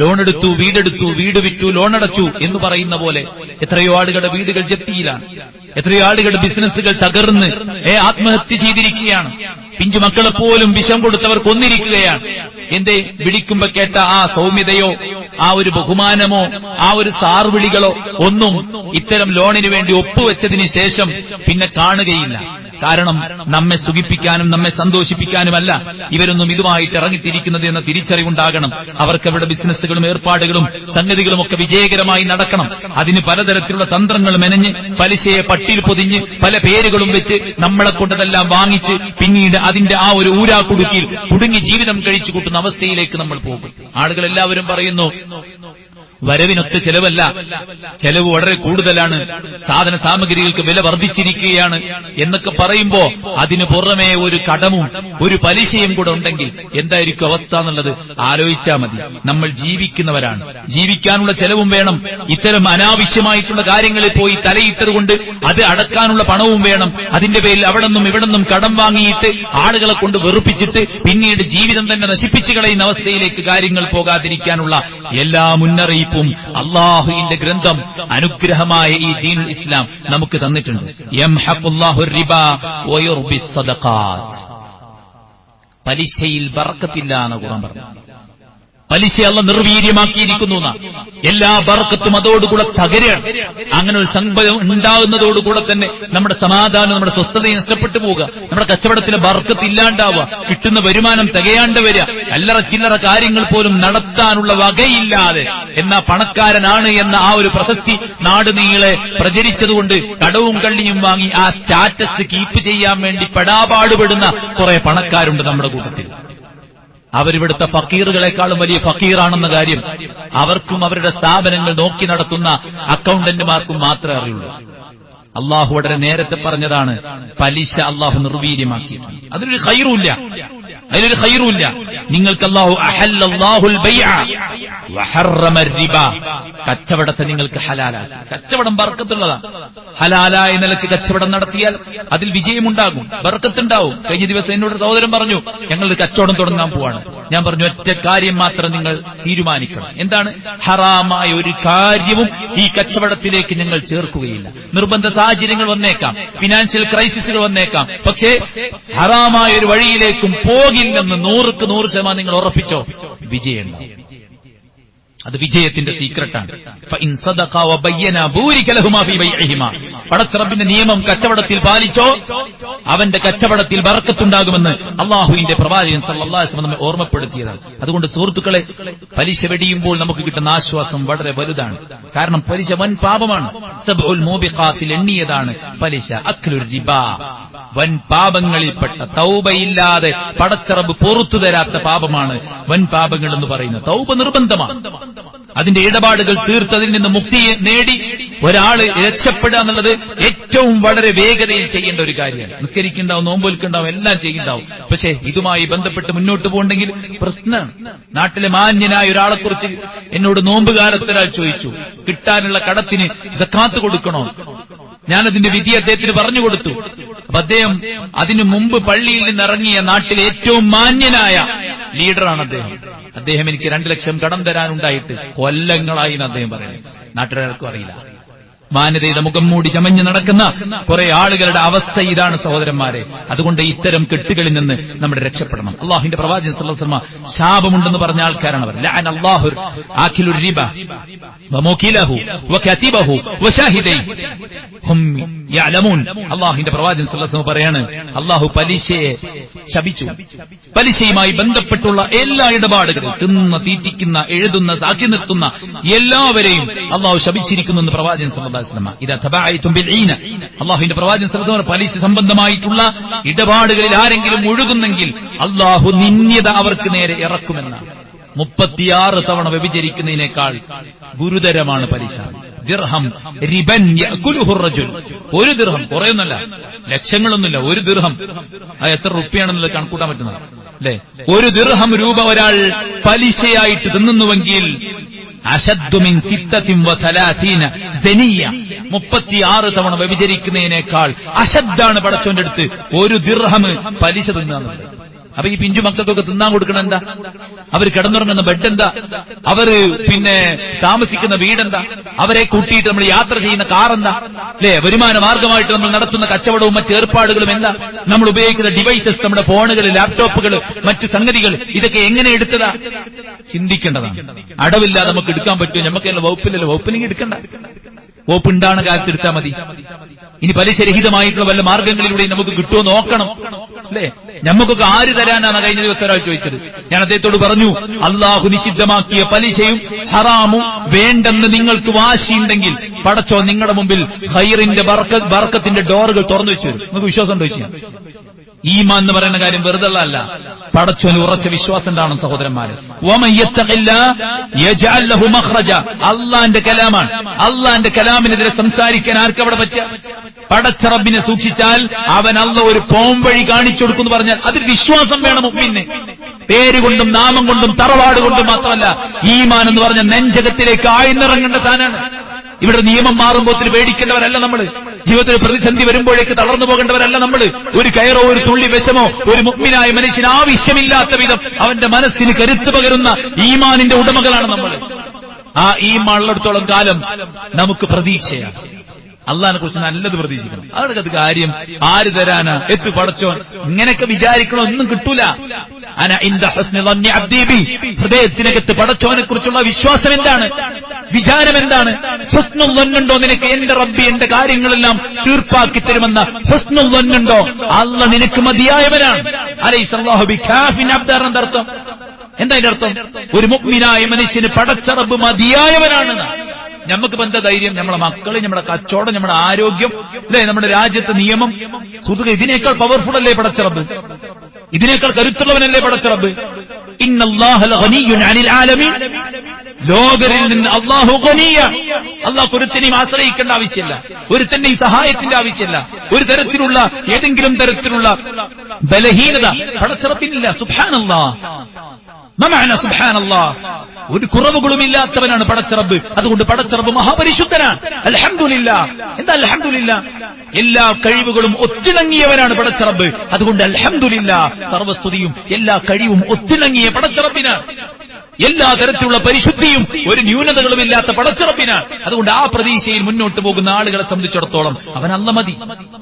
ലോണെടുത്തു, വീടെടുത്തു, വീട് വിറ്റു, ലോണടച്ചു എന്ന് പറയുന്ന പോലെ എത്രയോ ആളുകളുടെ വീടുകൾ ജപ്തിയിലാണ്. എത്രയോ ആളുകളുടെ ബിസിനസ്സുകൾ തകർന്ന് ആത്മഹത്യ ചെയ്തിരിക്കുകയാണ്. പിഞ്ചു മക്കളെ പോലും വിഷം കൊടുത്തവർ കൊന്നിരിക്കുകയാണ്. എന്തേ? വിളിക്കുമ്പോ കേട്ട ആ സൗമ്യതയോ ആ ഒരു ബഹുമാനമോ ആ ഒരു സാർവിളികളോ ഒന്നും ഇത്തരം ലോണിന് വേണ്ടി ഒപ്പുവെച്ചതിന് ശേഷം പിന്നെ കാണുകയില്ല. കാരണം നമ്മെ സുഖിപ്പിക്കാനും നമ്മെ സന്തോഷിപ്പിക്കാനുമല്ല ഇവരൊന്നും ഇതുമായിട്ട് ഇറങ്ങിത്തിരിക്കുന്നത് എന്ന തിരിച്ചറിവുണ്ടാകണം. അവർക്ക് അവരുടെ ബിസിനസ്സുകളും ഏർപ്പാടുകളും സംഗതികളും ഒക്കെ വിജയകരമായി നടക്കണം. അതിന് പലതരത്തിലുള്ള തന്ത്രങ്ങൾ മെനഞ്ഞ് പലിശയെ പട്ടിയിൽ പൊതിഞ്ഞ് പല പേരുകളും വെച്ച് നമ്മളെ കൊണ്ടതെല്ലാം വാങ്ങിച്ച് പിന്നീട് അതിന്റെ ആ ഒരു ഊരാക്കുടുക്കിൽ കുടുങ്ങി ജീവിതം കഴിച്ചു കൂട്ടുന്ന അവസ്ഥയിലേക്ക് നമ്മൾ പോകും. ആളുകൾ എല്ലാവരും പറയുന്നു വരവിനൊത്ത ചെലവല്ല, ചെലവ് വളരെ കൂടുതലാണ്, സാധന സാമഗ്രികൾക്ക് വില വർദ്ധിച്ചിരിക്കുകയാണ് എന്നൊക്കെ പറയുമ്പോ അതിനു പുറമേ ഒരു കടമും ഒരു പലിശയും കൂടെ ഉണ്ടെങ്കിൽ എന്തായിരിക്കും അവസ്ഥ എന്നുള്ളത് ആലോചിച്ചാൽ മതി. നമ്മൾ ജീവിക്കുന്നവരാണ്, ജീവിക്കാനുള്ള ചെലവും വേണം. ഇത്തരം അനാവശ്യമായിട്ടുള്ള കാര്യങ്ങളിൽ പോയി തലയിട്ടതുകൊണ്ട് അത് അടക്കാനുള്ള പണവും വേണം. അതിന്റെ പേരിൽ അവിടെ നിന്നും ഇവിടെ നിന്നും കടം വാങ്ങിയിട്ട് ആളുകളെ കൊണ്ട് വെറുപ്പിച്ചിട്ട് പിന്നീട് ജീവിതം തന്നെ നശിപ്പിച്ചു കളയുന്ന അവസ്ഥയിലേക്ക് കാര്യങ്ങൾ പോകാതിരിക്കാനുള്ള എല്ലാ മുന്നറിയിപ്പും അല്ലാഹുവിന്റെ ഗ്രന്ഥം അനുഗ്രഹമായ ഈ ദീനുൽ ഇസ്ലാം നമുക്ക് തന്നിട്ടുണ്ട്. യംഹഖുല്ലാഹു റിബാ വയുർബിസ് സദഖാത്ത്. പലിശയിൽ ബർക്കത്തില്ല എന്ന് ഖുർആൻ പറഞ്ഞു. പലിശ അല്ലാഹു നിർവീര്യമാക്കിയിരിക്കുന്നു. എല്ലാ ബർക്കത്തും അതോടുകൂടെ തകരുകയാണ്. അങ്ങനെ ഒരു സംഭവം ഉണ്ടാകുന്നതോടുകൂടെ തന്നെ നമ്മുടെ സമാധാനം നമ്മുടെ സ്വസ്ഥതയും നഷ്ടപ്പെട്ടു പോവുക, നമ്മുടെ കച്ചവടത്തിലെ ബർക്കത്ത് ഇല്ലാണ്ടാവുക, കിട്ടുന്ന വരുമാനം തികയാണ്ട് വരിക, അല്ലറ ചില്ലറ കാര്യങ്ങൾ പോലും നടത്താനുള്ള വകയില്ലാതെ എന്നാ പണക്കാരനാണ് എന്ന ആ ഒരു പ്രശസ്തി നാട് നീളെ പ്രചരിച്ചതുകൊണ്ട് കടവും കള്ളിയും വാങ്ങി ആ സ്റ്റാറ്റസ് കീപ്പ് ചെയ്യാൻ വേണ്ടി പെടാപാടുപെടുന്ന കുറെ പണക്കാരുണ്ട് നമ്മുടെ കൂട്ടത്തിൽ. അവരിവിടുത്തെ ഫക്കീറുകളെക്കാളും വലിയ ഫക്കീറാണെന്ന കാര്യം അവർക്കും അവരുടെ സ്ഥാപനങ്ങൾ നോക്കി നടത്തുന്ന അക്കൗണ്ടന്റുമാർക്കും മാത്രമേ അറിയുള്ളൂ. അള്ളാഹു വളരെ നേരത്തെ പറഞ്ഞതാണ് പലിശ അള്ളാഹു നിർവീര്യമാക്കിയിട്ടുണ്ട്. അതിലൊരു ഖൈറുമില്ല, അതിലൊരു ഖൈറുമില്ല. നിങ്ങൾക്ക് അള്ളാഹു അഹല്ലല്ലാഹുൽ ബൈഅ വഹറമ റിബ, കച്ചവടത്തെ നിങ്ങൾക്ക് ഹലാലാക്കി. കച്ചവടം ബർക്കത്തുള്ളതാണ്. ഹലാലായ നിലക്ക് കച്ചവടം നടത്തിയാൽ അതിൽ വിജയമുണ്ടാകും, ബർക്കത്തുണ്ടാവും. കഴിഞ്ഞ ദിവസം എന്നോട് സഹോദരൻ പറഞ്ഞു ഞങ്ങളൊരു കച്ചവടം തുടങ്ങാൻ പോവാണ്. ഞാൻ പറഞ്ഞു ഒറ്റ കാര്യം മാത്രം നിങ്ങൾ തീരുമാനിക്കണം. എന്താണ്? ഹറാമായ ഒരു കാര്യവും ഈ കച്ചവടത്തിലേക്ക് ഞങ്ങൾ ചേർക്കുകയില്ല. നിർബന്ധ സാഹചര്യങ്ങൾ വന്നേക്കാം, ഫിനാൻഷ്യൽ ക്രൈസിസുകൾ വന്നേക്കാം, പക്ഷേ ഹറാമായ ഒരു വഴിയിലേക്കും പോകില്ലെന്ന് 100% നിങ്ങൾ ഉറപ്പിച്ചോ, വിജയം. അത് വിജയത്തിന്റെ സീക്രട്ടാണ്. പടച്ചറബിന്റെ നിയമം കച്ചവടത്തിൽ പാലിച്ചോ അവന്റെ കച്ചവടത്തിൽ ബർക്കത്തുണ്ടാകുമെന്ന് അള്ളാഹുവിന്റെ പ്രവാചകൻ സല്ലല്ലാഹു അലൈഹി വസല്ലം നമ്മെ ഓർമ്മപ്പെടുത്തിയതാണ്. അതുകൊണ്ട് സുഹൃത്തുക്കളെ, പലിശ വെടിയുമ്പോൾ നമുക്ക് കിട്ടുന്ന ആശ്വാസം വളരെ വലുതാണ്. കാരണം പലിശ വൻ പാപമാണ്. സബ്ഉൽ മൂബിഖാത്തിൽ എണ്ണിയതാണ് പലിശ. അക്ലുർ റിബ, വൻ പാപങ്ങളിൽപ്പെട്ട തൗബയില്ലാതെ പടച്ചറബ് പൊറുത്തു തരാത്ത പാപമാണ് വൻ പാപങ്ങൾ എന്ന് പറയുന്നത്. തൗബ നിർബന്ധമാണ്. അതിന്റെ ഇടപാടുകൾ തീർത്തതിൽ നിന്ന് മുക്തിയെ നേടി ഒരാള് രക്ഷപ്പെടുക എന്നുള്ളത് ഏറ്റവും വളരെ വേഗതയിൽ ചെയ്യേണ്ട ഒരു കാര്യമാണ്. നിസ്കരിക്കുണ്ടാവും, നോമ്പൊൽക്കുണ്ടാവും, എല്ലാം ചെയ്യുണ്ടാവും. പക്ഷേ ഇതുമായി ബന്ധപ്പെട്ട് മുന്നോട്ട് പോകണമെങ്കിൽ പ്രശ്നമാണ്. നാട്ടിലെ മാന്യനായ ഒരാളെക്കുറിച്ച് എന്നോട് നോമ്പുകാലത്തൊരാൾ ചോദിച്ചു, കിട്ടാനുള്ള കടത്തിന് സക്കാത്ത് കൊടുക്കണോ? ഞാനതിന്റെ വിധി അദ്ദേഹത്തിന് പറഞ്ഞു കൊടുത്തു. അപ്പൊ അദ്ദേഹം അതിനു മുമ്പ് പള്ളിയിൽ നിന്നിറങ്ങിയ നാട്ടിലെ ഏറ്റവും മാന്യനായ ലീഡറാണ് അദ്ദേഹം. അദ്ദേഹം എനിക്ക് 2 ലക്ഷം കടം തരാനുണ്ടായിട്ട് കൊല്ലങ്ങളായി എന്ന് അദ്ദേഹം പറയുന്നത്. നാട്ടുകാർക്കും അറിയില്ല. മാന്യതയുടെ മുഖം മൂടി ചമഞ്ഞ് നടക്കുന്ന കുറെ ആളുകളുടെ അവസ്ഥ ഇതാണ് സഹോദരന്മാരെ. അതുകൊണ്ട് ഇത്തരം കെട്ടുകളിൽ നിന്ന് നമ്മൾ രക്ഷപ്പെടണം. അള്ളാഹുവിന്റെ പ്രവാചകൻ സല്ലല്ലാഹു അലൈഹി വസല്ലം ശാപമുണ്ടെന്ന് പറഞ്ഞ ആൾക്കാരാണ് അവർ. ലഅന അല്ലാഹു ആകിലുർ റിബ വമുകിലഹു വകതിബഹു വശാഹിദൈ ഹും യഅലമൂൻ. അള്ളാഹുവിന്റെ പ്രവാചകൻ സല്ലല്ലാഹു അലൈഹി വസല്ലം പറയാണ്, അള്ളാഹു പലിശയെ ശപിച്ചു. പലിശയുമായി ബന്ധപ്പെട്ടുള്ള എല്ലാ ഇടപാടുകളും തിന്ന തീറ്റിക്കുന്ന എഴുതുന്ന സാക്ഷി നിർത്തുന്ന എല്ലാവരെയും അള്ളാഹു ശപിച്ചിരിക്കുന്നു എന്ന് പ്രവാചകൻ സല്ലല്ലാഹു അലൈഹി വസല്ലം. ഇദാ തബഅയ്തും ബിൽഈന, അള്ളാഹുവിന്റെ പ്രവാചകൻ സല്ലല്ലാഹു അലൈഹി വസല്ലം പലിശ സംബന്ധമായിട്ടുള്ള ഇടപാടുകളിൽ ആരെങ്കിലും ഒഴുകുന്നെങ്കിൽ അള്ളാഹു നിന്ദ്യത അവർക്ക് നേരെ ഇറക്കുമെന്നാണ്. 36 തവണ വ്യഭിചരിക്കുന്നതിനേക്കാൾ ഗുരുതരമാണ് പലിശ. ദിർഹം റിബൻ യഅകുലുഹു റജുൽ. ഒരു ദിർഹം, കുറയൊന്നല്ല, ലക്ഷങ്ങളൊന്നുമില്ല, ഒരു ദിർഹം അത് എത്ര റുപ്യാണെന്നുള്ളത് കണക്കൂട്ടാൻ പറ്റുന്നത് അല്ലേ? ഒരു ദിർഹം രൂപ ഒരാൾ പലിശയായിട്ട് തിന്നുന്നുവെങ്കിൽ അശദ്ദു മിൻ 36 ദനിയ, 36 തവണ വ്യഭിചരിക്കുന്നതിനേക്കാൾ അശദ്ദാണ് പടച്ചോന്റെ അടുത്ത് ഒരു ദിർഹം പലിശ തിന്നുന്നത്. അപ്പൊ ഈ പിഞ്ചു മക്കൾക്കൊക്കെ തിന്നാൻ കൊടുക്കണം എന്താ? അവർ കിടന്നുറങ്ങുന്ന ബെഡ് എന്താ? അവര് താമസിക്കുന്ന വീടെന്താ? അവരെ കൂട്ടിയിട്ട് നമ്മൾ യാത്ര ചെയ്യുന്ന കാർ എന്താ? അല്ലെ, വരുമാന മാർഗമായിട്ട് നമ്മൾ നടത്തുന്ന കച്ചവടവും മറ്റ് ഏർപ്പാടുകളും എന്താ? നമ്മൾ ഉപയോഗിക്കുന്ന ഡിവൈസസ്, നമ്മുടെ ഫോണുകൾ, ലാപ്ടോപ്പുകൾ, മറ്റു സംഗതികൾ, ഇതൊക്കെ എങ്ങനെ എടുത്തതാ? ചിന്തിക്കേണ്ടതാണ്. അടവില്ലാതെ നമുക്ക് എടുക്കാൻ പറ്റുമോ? നമുക്കല്ല വകുപ്പില്ലല്ലോ, വകുപ്പിനെങ്കിൽ എടുക്കണ്ട. വകുപ്പ് ഉണ്ടാകുന്ന കാലത്ത് എടുത്താൽ മതി. ഇനി പലിശരഹിതമായിട്ടുള്ള വല്ല മാർഗങ്ങളിലൂടെ നമുക്ക് കിട്ടുമോ നോക്കണം. അല്ലേ, നമുക്കൊക്കെ ആര് തരാനാണ് കഴിഞ്ഞ ദിവസം ഒരാൾ ചോദിച്ചത്. ഞാൻ അദ്ദേഹത്തോട് പറഞ്ഞു, അള്ളാഹു നിഷിദ്ധമാക്കിയ പലിശയും ഹറാമും വേണ്ടെന്ന് നിങ്ങൾക്ക് വാശിയുണ്ടെങ്കിൽ പടച്ചോ നിങ്ങളുടെ മുമ്പിൽ ഖൈറിന്റെ ബർക്കത്തിന്റെ ഡോറുകൾ തുറന്നു വെച്ചു. നിങ്ങൾക്ക് വിശ്വാസം ഉണ്ടോ ചോദിച്ചാൽ? ഈമാൻ എന്ന് പറയുന്ന കാര്യം വെറുതെ അല്ല, പടച്ചോന് ഉറച്ച വിശ്വാസം ഉണ്ടാവണം സഹോദരന്മാര്. അള്ളാന്റെ കലാമാണ്. അള്ളാന്റെ കലാമിനെതിരെ സംസാരിക്കാൻ ആർക്കവിടെ പറ്റുക? പടച്ച റബ്ബിനെ സൂക്ഷിച്ചാൽ അവൻ അള്ള ഒരു പോംവഴി കാണിച്ചു കൊടുക്കുന്നു പറഞ്ഞാൽ അതിൽ വിശ്വാസം വേണം മുഅ്മിന്. പേരുകൊണ്ടും നാമം കൊണ്ടും തറവാട് കൊണ്ടും മാത്രമല്ല, ഈമാൻ എന്ന് പറഞ്ഞ നെഞ്ചകത്തിലേക്ക് ആഴ്ന്നിറങ്ങേണ്ട സാധനമാണ്. ഇവിടെ നിയമം മാറുമ്പോൾ പേടിക്കേണ്ടവരല്ല നമ്മൾ. ജീവിതത്തിൽ പ്രതിസന്ധി വരുമ്പോഴേക്ക് തളർന്നു പോകേണ്ടവരല്ല നമ്മൾ. ഒരു കയറോ ഒരു തുള്ളി വിഷമോ ഒരു മുഅ്മിനായ മനുഷ്യന് ആവശ്യമില്ലാത്ത വിധം അവന്റെ മനസ്സിന് കരുത്ത് പകരുന്ന ഈമാനിന്റെ ഉടമകളാണ് നമ്മൾ. ആ ഈമാൻ ഉള്ളിടത്തോളം കാലം നമുക്ക് പ്രതീക്ഷയാണ്. അള്ളാഹിനെ കുറിച്ച് നല്ലത് പ്രതീക്ഷിക്കണം. അതൊക്കെ കാര്യം ആര് തരാനാ? എത്തു പടച്ചോൻ. ഇങ്ങനെയൊക്കെ വിചാരിക്കണോ? ഒന്നും കിട്ടൂല. ഹൃദയത്തിനകത്ത് പടച്ചോനെ കുറിച്ചുള്ള വിശ്വാസം എന്താണ്? വിചാരം എന്താണ്? ഹുസ്നുൽ വന്നുണ്ടോ നിനക്ക്? എന്റെ റബ്ബി എന്റെ കാര്യങ്ങളെല്ലാം തീർപ്പാക്കി തരുമെന്ന ഹുസ്നുൽ വന്നുണ്ടോ? അള്ള നിനക്ക് മതിയായവനാണ്. അലൈഹിസ്സല്ലാഹു ബികാഫിൻ അബ്ദാർ എന്ന അർത്ഥം എന്താ? അതിന്റെ അർത്ഥം ഒരു മുഅ്മിനായ മനുഷ്യന് പടച്ച റബ്ബ് മതിയായവനാണ്. നമുക്ക് എന്താ ധൈര്യം? നമ്മളെ മക്കള്, നമ്മുടെ കച്ചവടം, നമ്മുടെ ആരോഗ്യം, അല്ലേ, നമ്മുടെ രാജ്യത്തെ നിയമം, സുഹൃത്തുക്കളെ, ഇതിനേക്കാൾ പവർഫുൾ അല്ലേ പടച്ച റബ്ബ്? ഇതിനേക്കാൾ കരുത്തുള്ളവനല്ലേ പടച്ച റബ്ബ്? ഇന്നല്ലാഹ ലഗനിയ്യുൻ അനിൽ ആലമീൻ. ലോകരിൽ നിന്ന് അല്ലാഹു ഗനിയ. അല്ലാഹു ഒരുത്തനെയും ആശ്രയിക്കേണ്ട ആവശ്യമില്ല, ഒരുത്തന്റെയും സഹായത്തിന്റെ ആവശ്യമില്ല, ഒരു തരത്തിലുള്ള ഏതെങ്കിലും തരത്തിലുള്ള ബലഹീനത പടച്ച റബ്ബിനില്ല. സുബ്ഹാനല്ലാഹ്. സുബ്ഹാനല്ലാഹ്. ഒരു കുറവുകളുമില്ലാത്തവനാണ് പടച്ച റബ്ബ്. അതുകൊണ്ട് പടച്ച റബ്ബ് മഹാപരിശുദ്ധനാണ്. അൽഹംദുലില്ലാഹ്. എന്താ അൽഹംദുലില്ലാഹ്? എല്ലാ കഴിവുകളും ഒത്തിണങ്ങിയവനാണ് പടച്ച റബ്ബ്. അതുകൊണ്ട് അൽഹംദുലില്ലാഹ്. സർവസ്തുതിയും എല്ലാ കഴിവും ഒത്തിണങ്ങിയ പടച്ച റബ്ബിനാണ്. എല്ലാ തരത്തിലുള്ള പരിശുദ്ധിയും ഒരു ന്യൂനതകളുമില്ലാത്ത പടച്ച റബ്ബിനാണ്. അതുകൊണ്ട് ആ പ്രതീക്ഷയിൽ മുന്നോട്ട് പോകുന്ന ആളുകളെ സംബന്ധിച്ചിടത്തോളം അവൻ അല്ല മതി.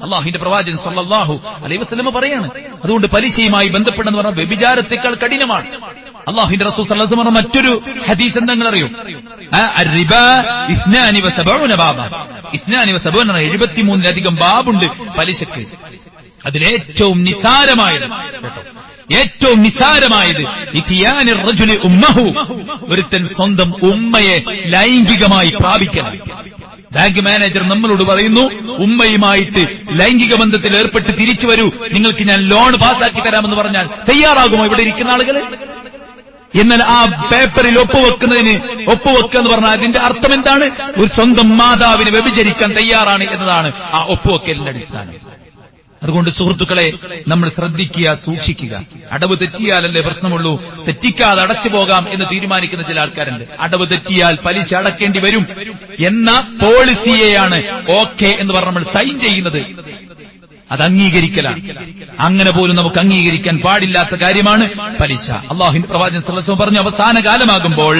അള്ളാഹുവിന്റെ പ്രവാചകൻ സല്ലല്ലാഹു അലൈഹി വസല്ലം പറയാണ്, അതുകൊണ്ട് പലിശയുമായി ബന്ധപ്പെട്ടെന്ന് പറഞ്ഞാൽ വ്യഭിചാരത്തെക്കാൾ കഠിനമാണ്. അള്ളാഹുവിന്റെ റസൂൽ സല്ലല്ലാഹു അലൈഹി വസല്ലം മറ്റൊരു ഹദീസ് എന്താ അറിയോ? അർറിബാ 72 ബാബ. 73 ബാബുണ്ട് പലിശക്ക്. അതിലേറ്റവും നിസാരമായത് ഒരുത്തൻ സ്വന്തം ഉമ്മയെ ലൈംഗികമായി പ്രാപിക്കണം. ബാങ്ക് മാനേജർ നമ്മളോട് പറയുന്നു, ഉമ്മയുമായിട്ട് ലൈംഗിക ബന്ധത്തിൽ ഏർപ്പെട്ട് തിരിച്ചു വരൂ, നിങ്ങൾക്ക് ഞാൻ ലോൺ പാസ്സാക്കി തരാമെന്ന് പറഞ്ഞാൽ തയ്യാറാകുമോ ഇവിടെ ഇരിക്കുന്ന ആളുകൾ? എന്നാൽ ആ പേപ്പറിൽ ഒപ്പുവെക്കുക എന്ന് പറഞ്ഞാൽ അതിന്റെ അർത്ഥം എന്താണ്? ഒരു സ്വന്തം മാതാവിനെ വ്യഭിചരിക്കാൻ തയ്യാറാണ് എന്നതാണ് ആ ഒപ്പുവെക്കലിന്റെ അടിസ്ഥാനം. അതുകൊണ്ട് സുഹൃത്തുക്കളെ, നമ്മൾ ശ്രദ്ധിക്കുക, സൂക്ഷിക്കുക. അടവ് തെറ്റിയാലല്ലേ പ്രശ്നമുള്ളൂ, തെറ്റിക്കാതെ അടച്ചു പോകാം എന്ന് തീരുമാനിക്കുന്ന ചില ആൾക്കാരുണ്ട്. അടവ് തെറ്റിയാൽ പലിശ അടക്കേണ്ടി വരും എന്ന പോളിസിയെയാണ് ഓക്കെ എന്ന് പറഞ്ഞ് നമ്മൾ സൈൻ ചെയ്യുന്നത്. അത് അംഗീകരിക്കലാണ്. അങ്ങനെ പോലും നമുക്ക് അംഗീകരിക്കാൻ പാടില്ലാത്ത കാര്യമാണ് പലിശ. അല്ലാഹുവിന്റെ പ്രവാചകൻ സല്ലല്ലാഹു അലൈഹി വസല്ലം പറഞ്ഞു, അവസാന കാലമാകുമ്പോൾ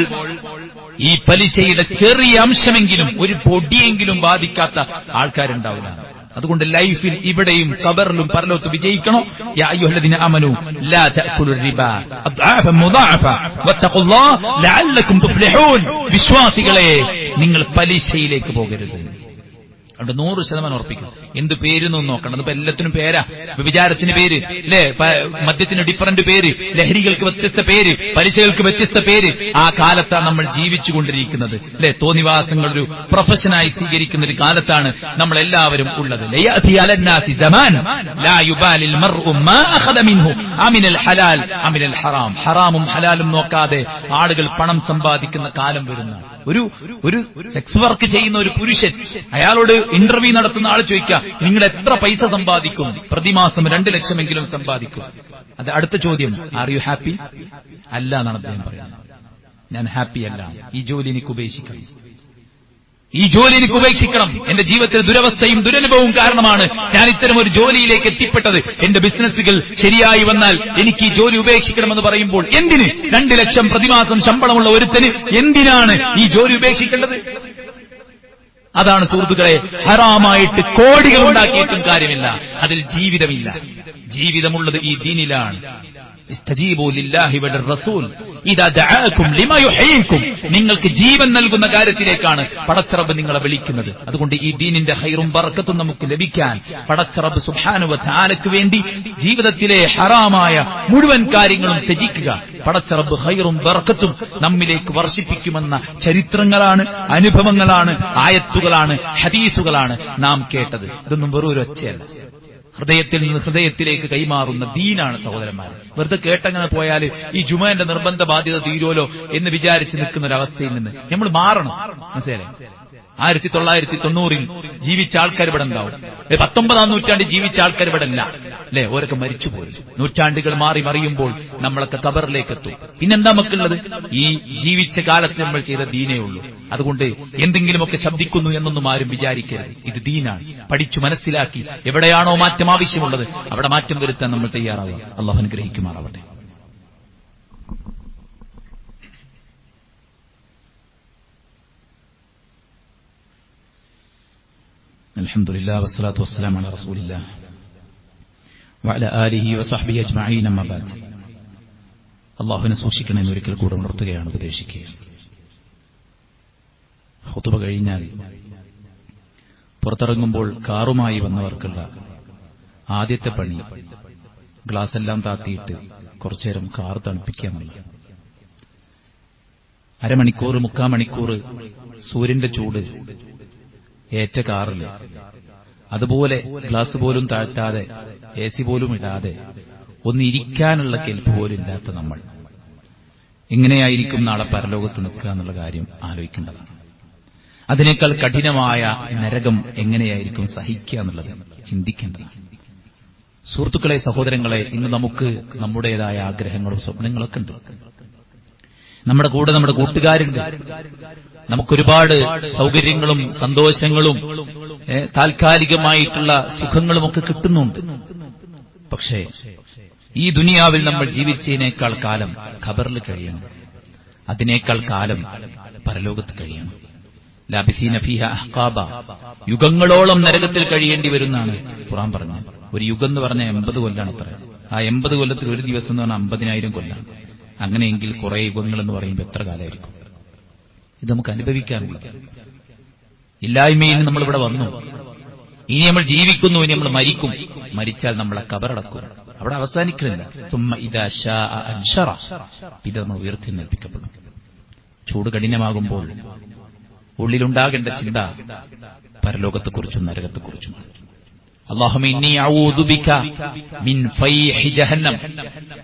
ഈ പലിശയുടെ ചെറിയ അംശമെങ്കിലും ഒരു പൊടിയെങ്കിലും ബാധിക്കാത്ത ആൾക്കാരുണ്ടാവില്ല. അതുകൊണ്ട് ലൈഫിൽ ഇവിടെയും ഖബറിലും പരലോകത്ത് വിജയിക്കണോ? യാ അയ്യുഹല്ലദീന ആമനൂ ലാ തഅകുലു റിബാ അദ്ആഫൻ മുദാഅഫ വത്തഖുല്ലാഹ ലഅല്ലകും തുഫ്ലിഹൂൻ. വിശ്വാസികളെ, നിങ്ങൾ പലിശയിലേക്ക് പോകരുത്. അവിടെ 100% ഉറപ്പിക്കും. എന്ത് പേരൊന്നും നോക്കണം. അതിപ്പോ എല്ലാത്തിനും പേരാ. വ്യഭിചാരത്തിന് പേര്, അല്ലെ, മദ്യത്തിന് ഡിഫറന്റ് പേര്, ലഹരികൾക്ക് വ്യത്യസ്ത പേര്, പലിശകൾക്ക് വ്യത്യസ്ത പേര്. ആ കാലത്താണ് നമ്മൾ ജീവിച്ചുകൊണ്ടിരിക്കുന്നത്, അല്ലെ. തോന്നിവാസങ്ങൾ ഒരു പ്രൊഫഷനായി സ്വീകരിക്കുന്ന ഒരു കാലത്താണ് നമ്മൾ എല്ലാവരും ഉള്ളത്. ഹറാമും ഹലാലും നോക്കാതെ ആളുകൾ പണം സമ്പാദിക്കുന്ന കാലം വരുന്ന ഒരു സെക്സ് വർക്ക് ചെയ്യുന്ന ഒരു പുരുഷൻ, അയാളോട് ഇന്റർവ്യൂ നടത്തുന്ന ആൾ ചോദിക്കുക, നിങ്ങൾ എത്ര പൈസ സമ്പാദിക്കും? പ്രതിമാസം 2 ലക്ഷമെങ്കിലും സമ്പാദിക്കും. അത് അടുത്ത ചോദ്യം, ആർ യു ഹാപ്പി? അല്ല എന്നാണ് അദ്ദേഹം പറയുന്നത്. ഞാൻ ഹാപ്പി അല്ല, ഈ ജോലി എനിക്ക് ഉപേക്ഷിക്കണം. ഈ ജോലി എനിക്ക് ഉപേക്ഷിക്കണം. എന്റെ ജീവിതത്തിൽ ദുരവസ്ഥയും ദുരനുഭവവും കാരണമാണ് ഞാൻ ഇത്തരം ഒരു ജോലിയിലേക്ക് എത്തിപ്പെട്ടത്. എന്റെ ബിസിനസ്സുകൾ ശരിയായി വന്നാൽ എനിക്ക് ഈ ജോലി ഉപേക്ഷിക്കണമെന്ന് പറയുമ്പോൾ എന്തിന് 2 ലക്ഷം പ്രതിമാസം ശമ്പളമുള്ള ഒരുത്തന് എന്തിനാണ് ഈ ജോലി ഉപേക്ഷിക്കേണ്ടത്? അതാണ് സുഹൃത്തുക്കളെ, ഹറാമായിട്ട് കോടികൾ ഉണ്ടാക്കിയിട്ടും കാര്യമില്ല, അതിൽ ജീവിതമില്ല. ജീവിതമുള്ളത് ഈ ദീനിലാണ്. ഇസ്തജീബു ലില്ലാഹി വലിർറസൂൽ ഇദാ ദഅഅകും ലിമാ യുഹ്യീകും. നിങ്ങൾക്ക് ജീവൻ നൽകുന്ന കാര്യത്തിലേക്കാണ് പടച്ചറബ് നിങ്ങളെ വിളിക്കുന്നത്. അതുകൊണ്ട് ഈ ദീനിന്റെ ഖൈറും ബറക്കത്തും നമുക്ക് ലഭിക്കാൻ പടച്ചറബ് സുബ്ഹാനഹു വ തആലയ്ക്ക് വേണ്ടി ജീവിതത്തിലെ ഹറാമായ മുഴുവൻ കാര്യങ്ങളും ത്യജിക്കുക. പടച്ചറബ് ഖൈറും ബറക്കത്തും നമ്മിലേക്ക് വർഷിപ്പിക്കുമെന്ന ചരിത്രങ്ങളാണ്, അനുഭവങ്ങളാണ്, ആയത്തുകളാണ്, ഹദീസുകളാണ് നാം കേട്ടത്. ഇതൊന്നും വെറൊരു ഒച്ചയല്ല, ഹൃദയത്തിൽ നിന്ന് ഹൃദയത്തിലേക്ക് കൈമാറുന്ന ദീനാണ് സഹോദരന്മാർ. വെറുതെ കേട്ടങ്ങനെ പോയാൽ ഈ ജുമന്റെ നിർബന്ധ ബാധ്യത തീരുമല്ലോ എന്ന് വിചാരിച്ച് നിൽക്കുന്ന ഒരവസ്ഥയിൽ നിന്ന് നമ്മൾ മാറണം. മനസ്സിലായി? 1990 ജീവിച്ച ആൾക്കാർ ഇവിടെ ഉണ്ടാവും. 19-ാം നൂറ്റാണ്ടിൽ ജീവിച്ച ആൾക്കാർ ഇവിടെ ഇല്ല, അല്ലെ? ഓരൊക്കെ മരിച്ചുപോയി. നൂറ്റാണ്ടുകൾ മാറി മറിയുമ്പോൾ നമ്മളൊക്കെ ഖബറിലേക്ക് എത്തും. പിന്നെന്താ നമുക്കുള്ളത്? ഈ ജീവിച്ച കാലത്ത് നമ്മൾ ചെയ്ത ദീനേ ഉള്ളൂ. അതുകൊണ്ട് എന്തെങ്കിലുമൊക്കെ ശബ്ദിക്കുന്നു എന്നൊന്നും ആരും വിചാരിക്കരുത്. ഇത് ദീനാണ്. പഠിച്ചു മനസ്സിലാക്കി എവിടെയാണോ മാറ്റം ആവശ്യമുള്ളത് അവിടെ മാറ്റം വരുത്താൻ നമ്മൾ തയ്യാറാവുക. അല്ലാഹു അനുഗ്രഹിക്കുമാറാവട്ടെ. അൽഹംദുലില്ലാഹി വസ്സലാത്തു വസ്സലാമു അലാ റസൂലില്ലാഹ് വഅലാ ആലിഹി വസഹ്ബിഹി അജ്മഈൻ. അമ്മാ ബഅദ്. അല്ലാഹുവിനെ സൂക്ഷിക്കണമെന്ന് ഒരിക്കൽ കൂടെ ഉണർത്തുകയാണ്, ഉപദേശിക്കുകയാണ്. ഖുതുബ കഴിഞ്ഞാൽ പുറത്തിറങ്ങുമ്പോൾ കാറുമായി വന്നവർക്കുള്ള ആദ്യത്തെ പണി ഗ്ലാസെല്ലാം താത്തിയിട്ട് കുറച്ചുനേരം കാർ തണുപ്പിക്കാമല്ല. അരമണിക്കൂർ 3/4 മണിക്കൂർ സൂര്യന്റെ ചൂട് ഏറ്റ കാറില്, അതുപോലെ ഗ്ലാസ് പോലും താഴ്ത്താതെ AC പോലും ഇടാതെ ഒന്നിരിക്കാനുള്ള കെൽപ്പ് പോലും ഇല്ലാത്ത നമ്മൾ എങ്ങനെയായിരിക്കും നാളെ പരലോകത്ത് നിൽക്കുക എന്നുള്ള കാര്യം ആലോചിക്കേണ്ടതാണ്. അതിനേക്കാൾ കഠിനമായ നരകം എങ്ങനെയായിരിക്കും സഹിക്കുക എന്നുള്ളത് ചിന്തിക്കേണ്ടതാണ്. സുഹൃത്തുക്കളെ, സഹോദരങ്ങളെ, ഇന്ന് നമുക്ക് നമ്മുടേതായ ആഗ്രഹങ്ങളും സ്വപ്നങ്ങളൊക്കെ ഉണ്ട്. നമ്മുടെ കൂടെ നമ്മുടെ കൂട്ടുകാരുണ്ട്. നമുക്കൊരുപാട് സൗകര്യങ്ങളും സന്തോഷങ്ങളും താൽക്കാലികമായിട്ടുള്ള സുഖങ്ങളുമൊക്കെ കിട്ടുന്നുണ്ട്. പക്ഷേ ഈ ദുനിയാവിൽ നമ്മൾ ജീവിച്ചതിനേക്കാൾ കാലം ഖബറിൽ കഴിയണം, അതിനേക്കാൾ കാലം പരലോകത്ത് കഴിയണം. ലാബിസീന ഫീഹാ അഹ്ഖാബ, യുഗങ്ങളോളം നരകത്തിൽ കഴിയേണ്ടി വരുന്നാണ് ഖുർആൻ പറഞ്ഞത്. ഒരു യുഗം എന്ന് പറഞ്ഞാൽ 80 കൊല്ലാണ് അത്ര. ആ 80 കൊല്ലത്തിൽ ഒരു ദിവസം എന്ന് പറഞ്ഞാൽ 50,000 കൊല്ലാണ്. അങ്ങനെയെങ്കിൽ കുറെ യുഗങ്ങൾ എന്ന് പറയുമ്പോൾ എത്ര കാലമായിരിക്കും? ഇത് നമുക്ക് അനുഭവിക്കാനുള്ള ഇല്ലായ്മയിൽ നമ്മളിവിടെ വന്നു. ഇനി നമ്മൾ ജീവിക്കുന്നു, ഇനി നമ്മൾ മരിക്കും. മരിച്ചാൽ നമ്മളെ ഖബറടക്കും. അവിടെ അവസാനിക്കുന്നില്ല. സുമ്മ ഇദാ ശാഅ അൻശറ, ഇത് നമ്മൾ ഉയർത്തി നൽപ്പിക്കപ്പെടും. ചൂട് കഠിനമാകുമ്പോൾ ഉള്ളിലുണ്ടാകേണ്ട ചിന്ത പരലോകത്തെക്കുറിച്ചും നരകത്തെക്കുറിച്ചും. അല്ലാഹുമ്മ ഇന്നി അഊദു ബിക മിൻ ഫൈഹി ജഹന്നം,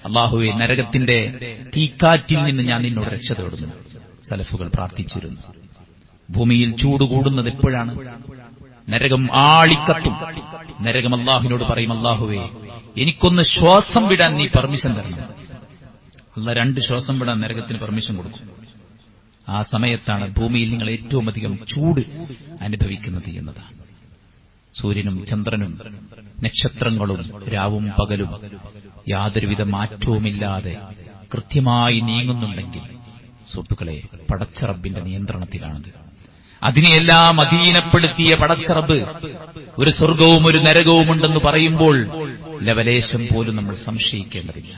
അല്ലാഹുവേ നരകത്തിന്റെ തീക്കാറ്റിൽ നിന്ന് ഞാൻ നിന്നോട് രക്ഷ തേടുന്നു. സലഫുകൾ പ്രാർത്ഥിച്ചിരുന്നു. ഭൂമിയിൽ ചൂട് കൂടുന്നത് എപ്പോഴാണ്? നരകം ആളിക്കത്തും. നരകം അല്ലാഹുവിനോട് പറയും, അല്ലാഹുവേ എനിക്കൊന്ന് ശ്വാസം വിടാൻ നീ പെർമിഷൻ തരണം. അല്ലാഹ് 2 ശ്വാസം വിടാൻ നരകത്തിന് പെർമിഷൻ കൊടുക്കും. ആ സമയത്താണ് ഭൂമിയിൽ നിങ്ങൾ ഏറ്റവും അധികം ചൂട് അനുഭവിക്കുന്നത് എന്നതാണ്. സൂര്യനും ചന്ദ്രനും നക്ഷത്രങ്ങളും രാവും പകലും യാതൊരുവിധ മാറ്റവുമില്ലാതെ കൃത്യമായി നീങ്ങുന്നുണ്ടെങ്കിൽ സുഹൃത്തുക്കളെ, പടച്ചറബിന്റെ നിയന്ത്രണത്തിലാണത്. അതിനെയെല്ലാം അധീനപ്പെടുത്തിയ പടച്ചറബ് ഒരു സ്വർഗവും ഒരു നരകവുമുണ്ടെന്ന് പറയുമ്പോൾ ലവലേശം പോലും നമ്മൾ സംശയിക്കേണ്ടതില്ല.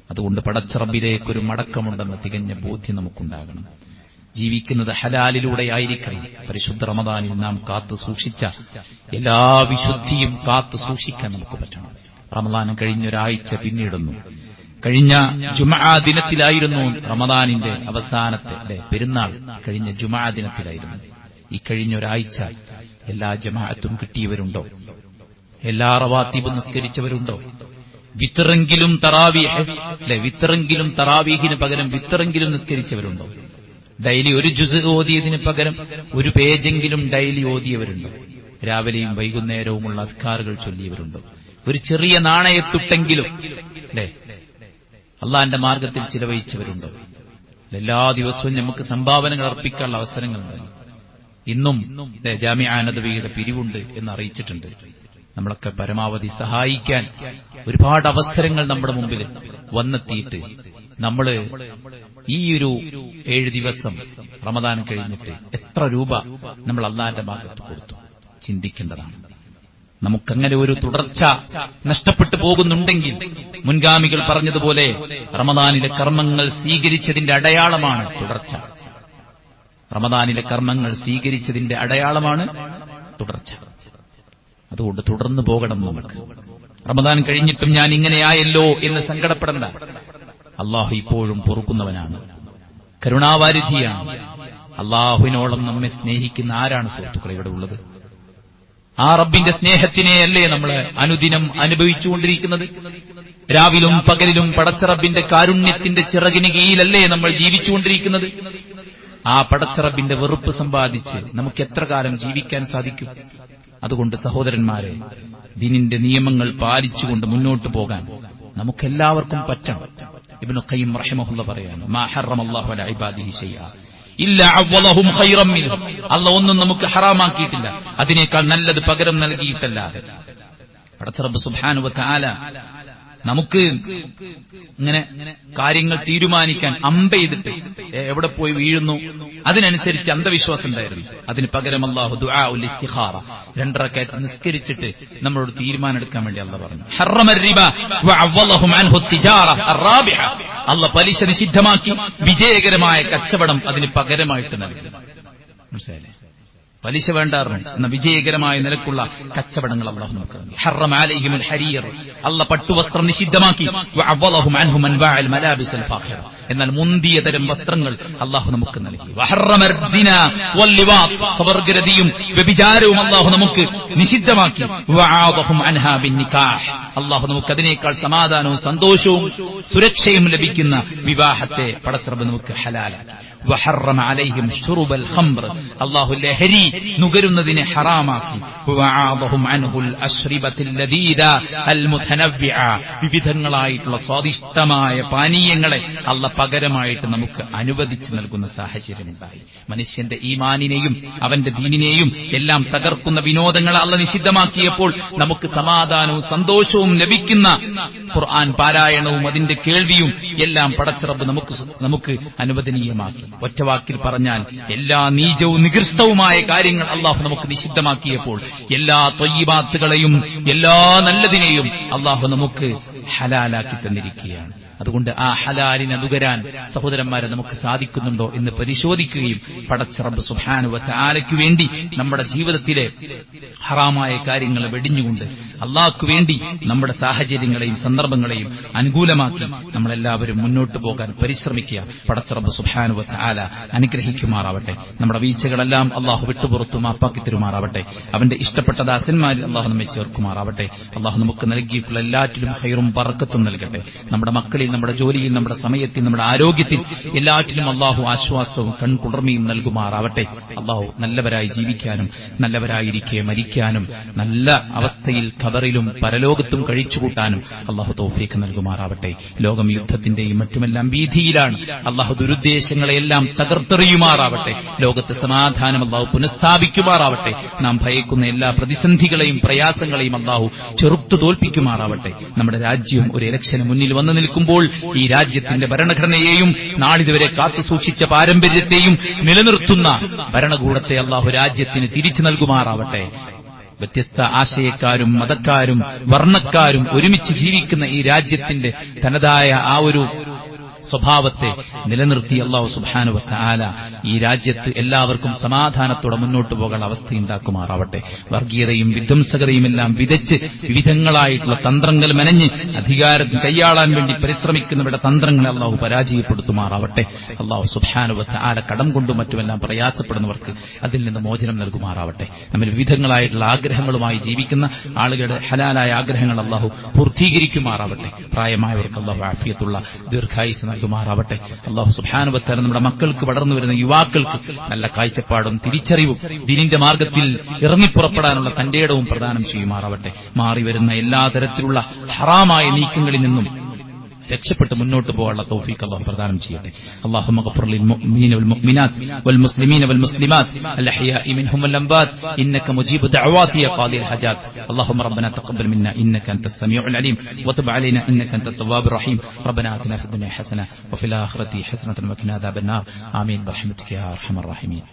അതുകൊണ്ട് പടച്ചറബിലേക്കൊരു മടക്കമുണ്ടെന്ന തികഞ്ഞ ബോധ്യം നമുക്കുണ്ടാകണം. ജീവിക്കുന്നത് ഹലാലിലൂടെയായിരിക്കണം. പരിശുദ്ധ റമദാനിൽ നാം കാത്തു സൂക്ഷിച്ച എല്ലാ വിശുദ്ധിയും കാത്തു സൂക്ഷിക്കാൻ നമുക്ക് പറ്റണം. റമദാൻ കഴിഞ്ഞൊരാഴ്ച പിന്നിടുന്നു. കഴിഞ്ഞ ജുമുഅ ദിനത്തിലായിരുന്നു റമദാനിന്റെ അവസാനത്തെ പെരുന്നാൾ. കഴിഞ്ഞ ജുമുഅ ദിനത്തിലായിരുന്നു. ഈ കഴിഞ്ഞൊരാഴ്ച എല്ലാ ജമാഅത്തും കിട്ടിയവരുണ്ടോ? എല്ലാ റവാത്തിബും നിസ്കരിച്ചവരുണ്ടോ? വിത്തറെങ്കിലും തറാവീഹിന് പകരം വിത്തറെങ്കിലും നിസ്കരിച്ചവരുണ്ടോ? ഡെയിലി ഒരു ജുസ് ഓതിയതിന് പകരം ഒരു പേജെങ്കിലും ഡെയിലി ഓതിയവരുണ്ടോ? രാവിലെയും വൈകുന്നേരവുമുള്ള അസ്കാറുകൾ ചൊല്ലിയവരുണ്ടോ? ഒരു ചെറിയ നാണയത്തുട്ടെങ്കിലും അള്ളാന്റെ മാർഗത്തിൽ ചിലവഴിച്ചവരുണ്ടോ? എല്ലാ ദിവസവും നമുക്ക് സംഭാവനകൾ അർപ്പിക്കാനുള്ള അവസരങ്ങളുണ്ടല്ലോ. ഇന്നും ജാമിഅ നദവിയുടെ പിരിവുണ്ട് എന്ന് അറിയിച്ചിട്ടുണ്ട്. നമ്മളൊക്കെ പരമാവധി സഹായിക്കാൻ ഒരുപാട് അവസരങ്ങൾ നമ്മുടെ മുമ്പിൽ വന്നെത്തിയിട്ട് നമ്മൾ ഈ ഒരു 7 ദിവസം റമദാൻ കഴിഞ്ഞിട്ട് എത്ര രൂപ നമ്മൾ അല്ലാഹുവിന്റെ ഭാഗത്ത് കൊടുത്തു ചിന്തിക്കേണ്ടതാണ്. നമുക്കങ്ങനെ ഒരു തുടർച്ച നഷ്ടപ്പെട്ടു പോകുന്നുണ്ടെങ്കിൽ മുൻഗാമികൾ പറഞ്ഞതുപോലെ റമദാനിലെ കർമ്മങ്ങൾ സ്വീകരിച്ചതിന്റെ അടയാളമാണ് തുടർച്ച. റമദാനിലെ കർമ്മങ്ങൾ സ്വീകരിച്ചതിന്റെ അടയാളമാണ് തുടർച്ച. അതുകൊണ്ട് തുടർന്നു പോകണം നമുക്ക്. റമദാൻ കഴിഞ്ഞിട്ടും ഞാൻ ഇങ്ങനെയായല്ലോ എന്ന് സങ്കടപ്പെടണ്ട. അള്ളാഹു ഇപ്പോഴും പൊറുക്കുന്നവനാണ്, കരുണാവാരിധിയാണ്. അള്ളാഹുവിനോളം നമ്മെ സ്നേഹിക്കുന്ന ആരാണ് സുഹൃത്തുക്കളെ ഇവിടെ ഉള്ളത്? ആ റബ്ബിന്റെ സ്നേഹത്തിനെയല്ലേ നമ്മൾ അനുദിനം അനുഭവിച്ചുകൊണ്ടിരിക്കുന്നത്? രാവിലും പകലിലും പടച്ച റബ്ബിന്റെ കാരുണ്യത്തിന്റെ ചിറകിന് കീഴിലല്ലേ നമ്മൾ ജീവിച്ചുകൊണ്ടിരിക്കുന്നത്? ആ പടച്ച റബ്ബിന്റെ വെറുപ്പ് സമ്പാദിച്ച് നമുക്ക് എത്ര കാലം ജീവിക്കാൻ സാധിക്കും? അതുകൊണ്ട് സഹോദരന്മാരെ, ദീനിന്റെ നിയമങ്ങൾ പാലിച്ചുകൊണ്ട് മുന്നോട്ട് പോകാൻ നമുക്കെല്ലാവർക്കും പറ്റണം. ഇബ്നു ഖയ്യിം റഹിമഹുള്ള പറയാണ്, മാ ഹറമല്ലാഹു അലാ ഇബാദിഹി ശൈഅ ഇല്ലാ അവ്വലഹും ഖൈറൻ മിൻഹു. അല്ലാഹു ഒന്നും നമുക്ക് ഹറാമാക്കിയിട്ടില്ല, അതിനേക്കാൾ നല്ലത് പകരം നൽകിയിട്ടല്ലാതെ. പടച്ച റബ്ബ് സുബ്ഹാനഹു വ തആല നമുക്ക് ഇങ്ങനെ കാര്യങ്ങൾ തീരുമാനിക്കാൻ അമ്പെയ്തിട്ട് എവിടെ പോയി വീഴുന്നു അതിനനുസരിച്ച് അന്ധവിശ്വാസം ഉണ്ടായിരുന്നു. അതിന് പകരം അല്ലാഹു ദുആഉൽ ഇസ്തിഖാറ 2 റക്അത്ത് നിസ്കരിച്ചിട്ട് നമ്മളോട് തീരുമാനം എടുക്കാൻ വേണ്ടി അല്ലാഹു പറഞ്ഞു. ഹറമർ റിബ വഅവ്വലഹും അൻഹു തിജാറ അർറാബിഹ. അല്ലാഹു പലിശ നിഷിദ്ധമാക്കി, വിജയകരമായ കച്ചവടം അതിന് പകരമായിട്ട് നൽകി. മനസ്സിലായില്ലേ? പലിശ വേണ്ടായിരുന്നു എന്ന വിജയകരമായ നിലക്കുള്ള കച്ചവടങ്ങൾ അല്ലാഹു നമുക്ക് നൽകി. ഹറമ അലൈഹിമുൽ ഹരീർ. അല്ലാഹു പട്ടുവസ്ത്രം നിഷിദ്ധമാക്കി. വഅവ്വലഹും അൻഹു മൻബഅൽ മലാബിസൽ ഫാഖിറ. എന്നാൽ മുന്തിയ തരം വസ്ത്രങ്ങൾ അല്ലാഹു നമുക്ക് നൽകി. വഹറമർ സിന വൽ ലിവാത്ത്. സ്വവർഗരതിയും വ്യഭിചാരവും അല്ലാഹു നമുക്ക് നിഷിദ്ധമാക്കി. വഅദഹും അൻഹാ ബിൻ നിക്കാഹ്. അല്ലാഹു നമുക്ക് അതിനേക്കാൾ സമാധാനവും സന്തോഷവും സുരക്ഷയും ലഭിക്കുന്ന വിവാഹത്തെ പടച്ച റബ്ബ് നമുക്ക് ഹലാലാക്കി. വഹറമ അലൈഹിം ശുറുബൽ ഖംർ. അല്ലാഹു ലഹരി നുകരുന്നതിനെ ഹറാമാക്കി. വഅദഹും അൻഹുൽ അശ്രിബത്തിൽ ലദീദ അൽ മുതനവ്വിഅ. വിവിധങ്ങളായിട്ടുള്ള സ്വാദിഷ്ടമായ പാനീയങ്ങളെ അല്ലാഹു പകരമായിട്ട് നമുക്ക് അനുവദിച്ചു നൽകുന്ന സാഹചര്യമുണ്ടായി. മനുഷ്യന്റെ ഈമാനിനെയും അവന്റെ ദീനിനെയും എല്ലാം തകർക്കുന്ന വിനോദങ്ങളെ അല്ലാഹു നിഷിദ്ധമാക്കിയപ്പോൾ നമുക്ക് സമാധാനവും സന്തോഷവും ലഭിക്കുന്ന ഖുർആൻ പാരായണവും അതിന്റെ കേൾവിയും എല്ലാം പടച്ച റബ്ബ് നമുക്ക് അനുവദനീയമാക്കി. ഒറ്റവാക്കിൽ പറഞ്ഞാൽ എല്ലാ നീചവും നികൃഷ്ടവുമായ കാര്യങ്ങൾ അല്ലാഹു നമുക്ക് നിഷിദ്ധമാക്കിയപ്പോൾ എല്ലാ ത്വയ്യിബാത്തുകളെയും എല്ലാ നല്ലതിനെയും അല്ലാഹു നമുക്ക് ഹലാലാക്കി തന്നിരിക്കുകയാണ്. അതുകൊണ്ട് ആ ഹലാലിനെ നുകരാൻ സഹോദരന്മാരെ നമുക്ക് സാധിക്കുന്നുണ്ടോ എന്ന് പരിശോധിക്കുകയും പടച്ച റബ്ബ് സുബ്ഹാനഹു വ തആലയ്ക്ക് വേണ്ടി നമ്മുടെ ജീവിതത്തിലെ ഹറാമായ കാര്യങ്ങളെ വെടിഞ്ഞുകൊണ്ട് അല്ലാഹുവിന് വേണ്ടി നമ്മുടെ സാഹചര്യങ്ങളെയും സന്ദർഭങ്ങളെയും അനുകൂലമാക്കി നമ്മളെല്ലാവരും മുന്നോട്ട് പോകാൻ പരിശ്രമിക്കുക. പടച്ച റബ്ബ് സുബ്ഹാനഹു വ തആല അനുഗ്രഹിക്കുമാറാവട്ടെ. നമ്മുടെ വീഴ്ചകളെല്ലാം അല്ലാഹു വിട്ടുപുറത്തു മാപ്പാക്കി തരുമാറാവട്ടെ. അവന്റെ ഇഷ്ടപ്പെട്ട ദാസന്മാരിൽ അല്ലാഹു നമ്മെ ചേർക്കുമാറാവട്ടെ. അല്ലാഹു നമുക്ക് നൽകിയിട്ടുള്ള എല്ലാറ്റിലും ഖൈറും ബറക്കത്തും നൽകട്ടെ. നമ്മുടെ മക്കളിൽ, നമ്മുടെ ജോലിയിൽ, നമ്മുടെ സമയത്തിൽ, നമ്മുടെ ആരോഗ്യത്തിൽ എല്ലാറ്റിലും അല്ലാഹു ആശ്വാസവും കൺകുളിർമയും നൽകുമാറാവട്ടെ. അല്ലാഹു നല്ലവരായി ജീവിക്കാനും നല്ലവരായിരിക്കെ മരിക്കാനും നല്ല അവസ്ഥയിൽ ഖബറിലും പരലോകത്തും കഴിച്ചുകൂട്ടാനും അല്ലാഹു തൗഫീഖ് നൽകുമാറാവട്ടെ. ലോകം യുദ്ധത്തിന്റെയും മറ്റുമെല്ലാം ഭീതിയിലാണ്. അല്ലാഹു ദുരുദ്ദേശങ്ങളെയെല്ലാം തകർത്തെറിയുമാറാവട്ടെ. ലോകത്ത് സമാധാനം അല്ലാഹു പുനഃസ്ഥാപിക്കുമാറാവട്ടെ. നാം ഭയക്കുന്ന എല്ലാ പ്രതിസന്ധികളെയും പ്രയാസങ്ങളെയും അല്ലാഹു ചെറുത്തു തോൽപ്പിക്കുമാറാവട്ടെ. നമ്മുടെ രാജ്യം ഒരു ഇലക്ഷന് മുന്നിൽ വന്നു നിൽക്കുമ്പോൾ ഈ രാജ്യത്തിന്റെ ഭരണഘടനയെയും നാളിതുവരെ കാത്തുസൂക്ഷിച്ച പാരമ്പര്യത്തെയും നിലനിർത്തുന്ന ഭരണകൂടത്തെ അല്ലാഹു രാജ്യത്തിന് തിരിച്ചു നൽകുമാറാവട്ടെ. വ്യത്യസ്ത ആശയക്കാരും മതക്കാരും വർണ്ണക്കാരും ഒരുമിച്ച് ജീവിക്കുന്ന ഈ രാജ്യത്തിന്റെ തനതായ ആ ഒരു സ്വഭാവത്തെ നിലനിർത്തി അല്ലാഹു സുബ്ഹാനഹു വ തആല ഈ രാജ്യത്ത് എല്ലാവർക്കും സമാധാനത്തോടെ മുന്നോട്ട് പോകാൻ അവസ്ഥയുണ്ടാക്കുമാറാവട്ടെ. വർഗീയതയും വിധ്വംസകതയും എല്ലാം വിതച്ച് വിവിധങ്ങളായിട്ടുള്ള തന്ത്രങ്ങൾ മെനഞ്ഞ് അധികാരം കൈയാളാൻ വേണ്ടി പരിശ്രമിക്കുന്നവരുടെ തന്ത്രങ്ങളെ അല്ലാഹു പരാജയപ്പെടുത്തുമാറാവട്ടെ. അല്ലാഹു സുബ്ഹാനഹു വ തആല കടം കൊണ്ടും മറ്റുമെല്ലാം പ്രയാസപ്പെടുന്നവർക്ക് അതിൽ നിന്ന് മോചനം നൽകുമാറാവട്ടെ. നമ്മൾ വിവിധങ്ങളായിട്ടുള്ള ആഗ്രഹങ്ങളുമായി ജീവിക്കുന്ന ആളുകളുടെ ഹലാലായ ആഗ്രഹങ്ങൾ അല്ലാഹു പൂർത്തീകരിക്കുമാറാവട്ടെ. പ്രായമായവർക്ക് അല്ലാഹു ആഫിയത്തുള്ള ദീർഘായുസ്സ് നൽകുമാറാവട്ടെ. അല്ലാഹു സുബ്ഹാനഹു വ തആല നമ്മുടെ മക്കൾക്ക്, വളർന്നു വരുന്ന യുവാക്കൾക്ക് നല്ല കാഴ്ചപ്പാടും തിരിച്ചറിവും ദീനിന്റെ മാർഗത്തിൽ ഇറങ്ങിപ്പുറപ്പെടാനുള്ള തന്റെ ഇടവും പ്രദാനം ചെയ്യുമാറാവട്ടെ. മാറി വരുന്ന എല്ലാ തരത്തിലുള്ള ഹറാമായ നീക്കങ്ങളിൽ നിന്നും രക്ഷപ്പെട്ട് മുന്നോട്ട് പോകാനുള്ള തൗഫീഖ് അല്ലാഹു പ്രദാനം ചെയ്യട്ടെ. അല്ലാഹുമ്മ ഗഫിർ ലിൽ മുഅ്മിനീന വൽ മുഅ്മിനാത്ത് വൽ മുസ്ലിമീന വൽ മുസ്ലിമാത്ത് അൽ അഹ്യാഇ മിൻഹും വൽ അംവാത് ഇന്നക മുജീബു ദഅവാതി യാ ഖാദിൽ ഹജാത്ത്. اللهم ربنا تقبل منا إنك أنت السميع العليم وتب علينا إنك أنت التواب الرحيم. ربنا آتنا في الدنيا حسنة وفي الآخرة حسنة وقنا عذاب النار. آمين برحمتك يا أرحم الراحمين.